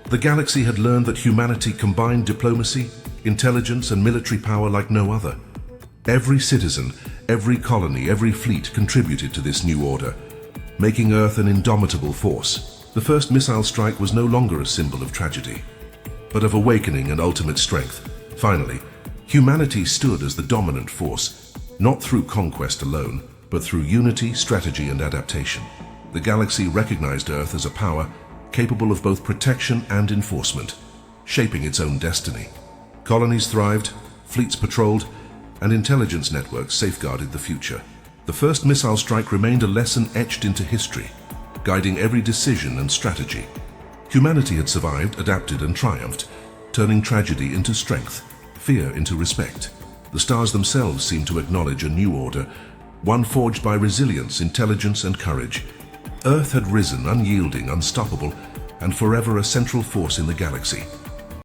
The galaxy had learned that humanity combined diplomacy, intelligence, and military power like no other. Every citizen, every colony, every fleet contributed to this new order, making Earth an indomitable force. The first missile strike was no longer a symbol of tragedy, but of awakening and ultimate strength. Finally, humanity stood as the dominant force, not through conquest alone, but through unity, strategy, and adaptation. The galaxy recognized Earth as a power capable of both protection and enforcement, shaping its own destiny. Colonies thrived, fleets patrolled, and intelligence networks safeguarded the future. The first missile strike remained a lesson etched into history, guiding every decision and strategy. Humanity had survived, adapted, and triumphed, turning tragedy into strength, fear into respect. The stars themselves seemed to acknowledge a new order, one forged by resilience, intelligence, and courage. Earth had risen, unyielding, unstoppable, and forever a central force in the galaxy.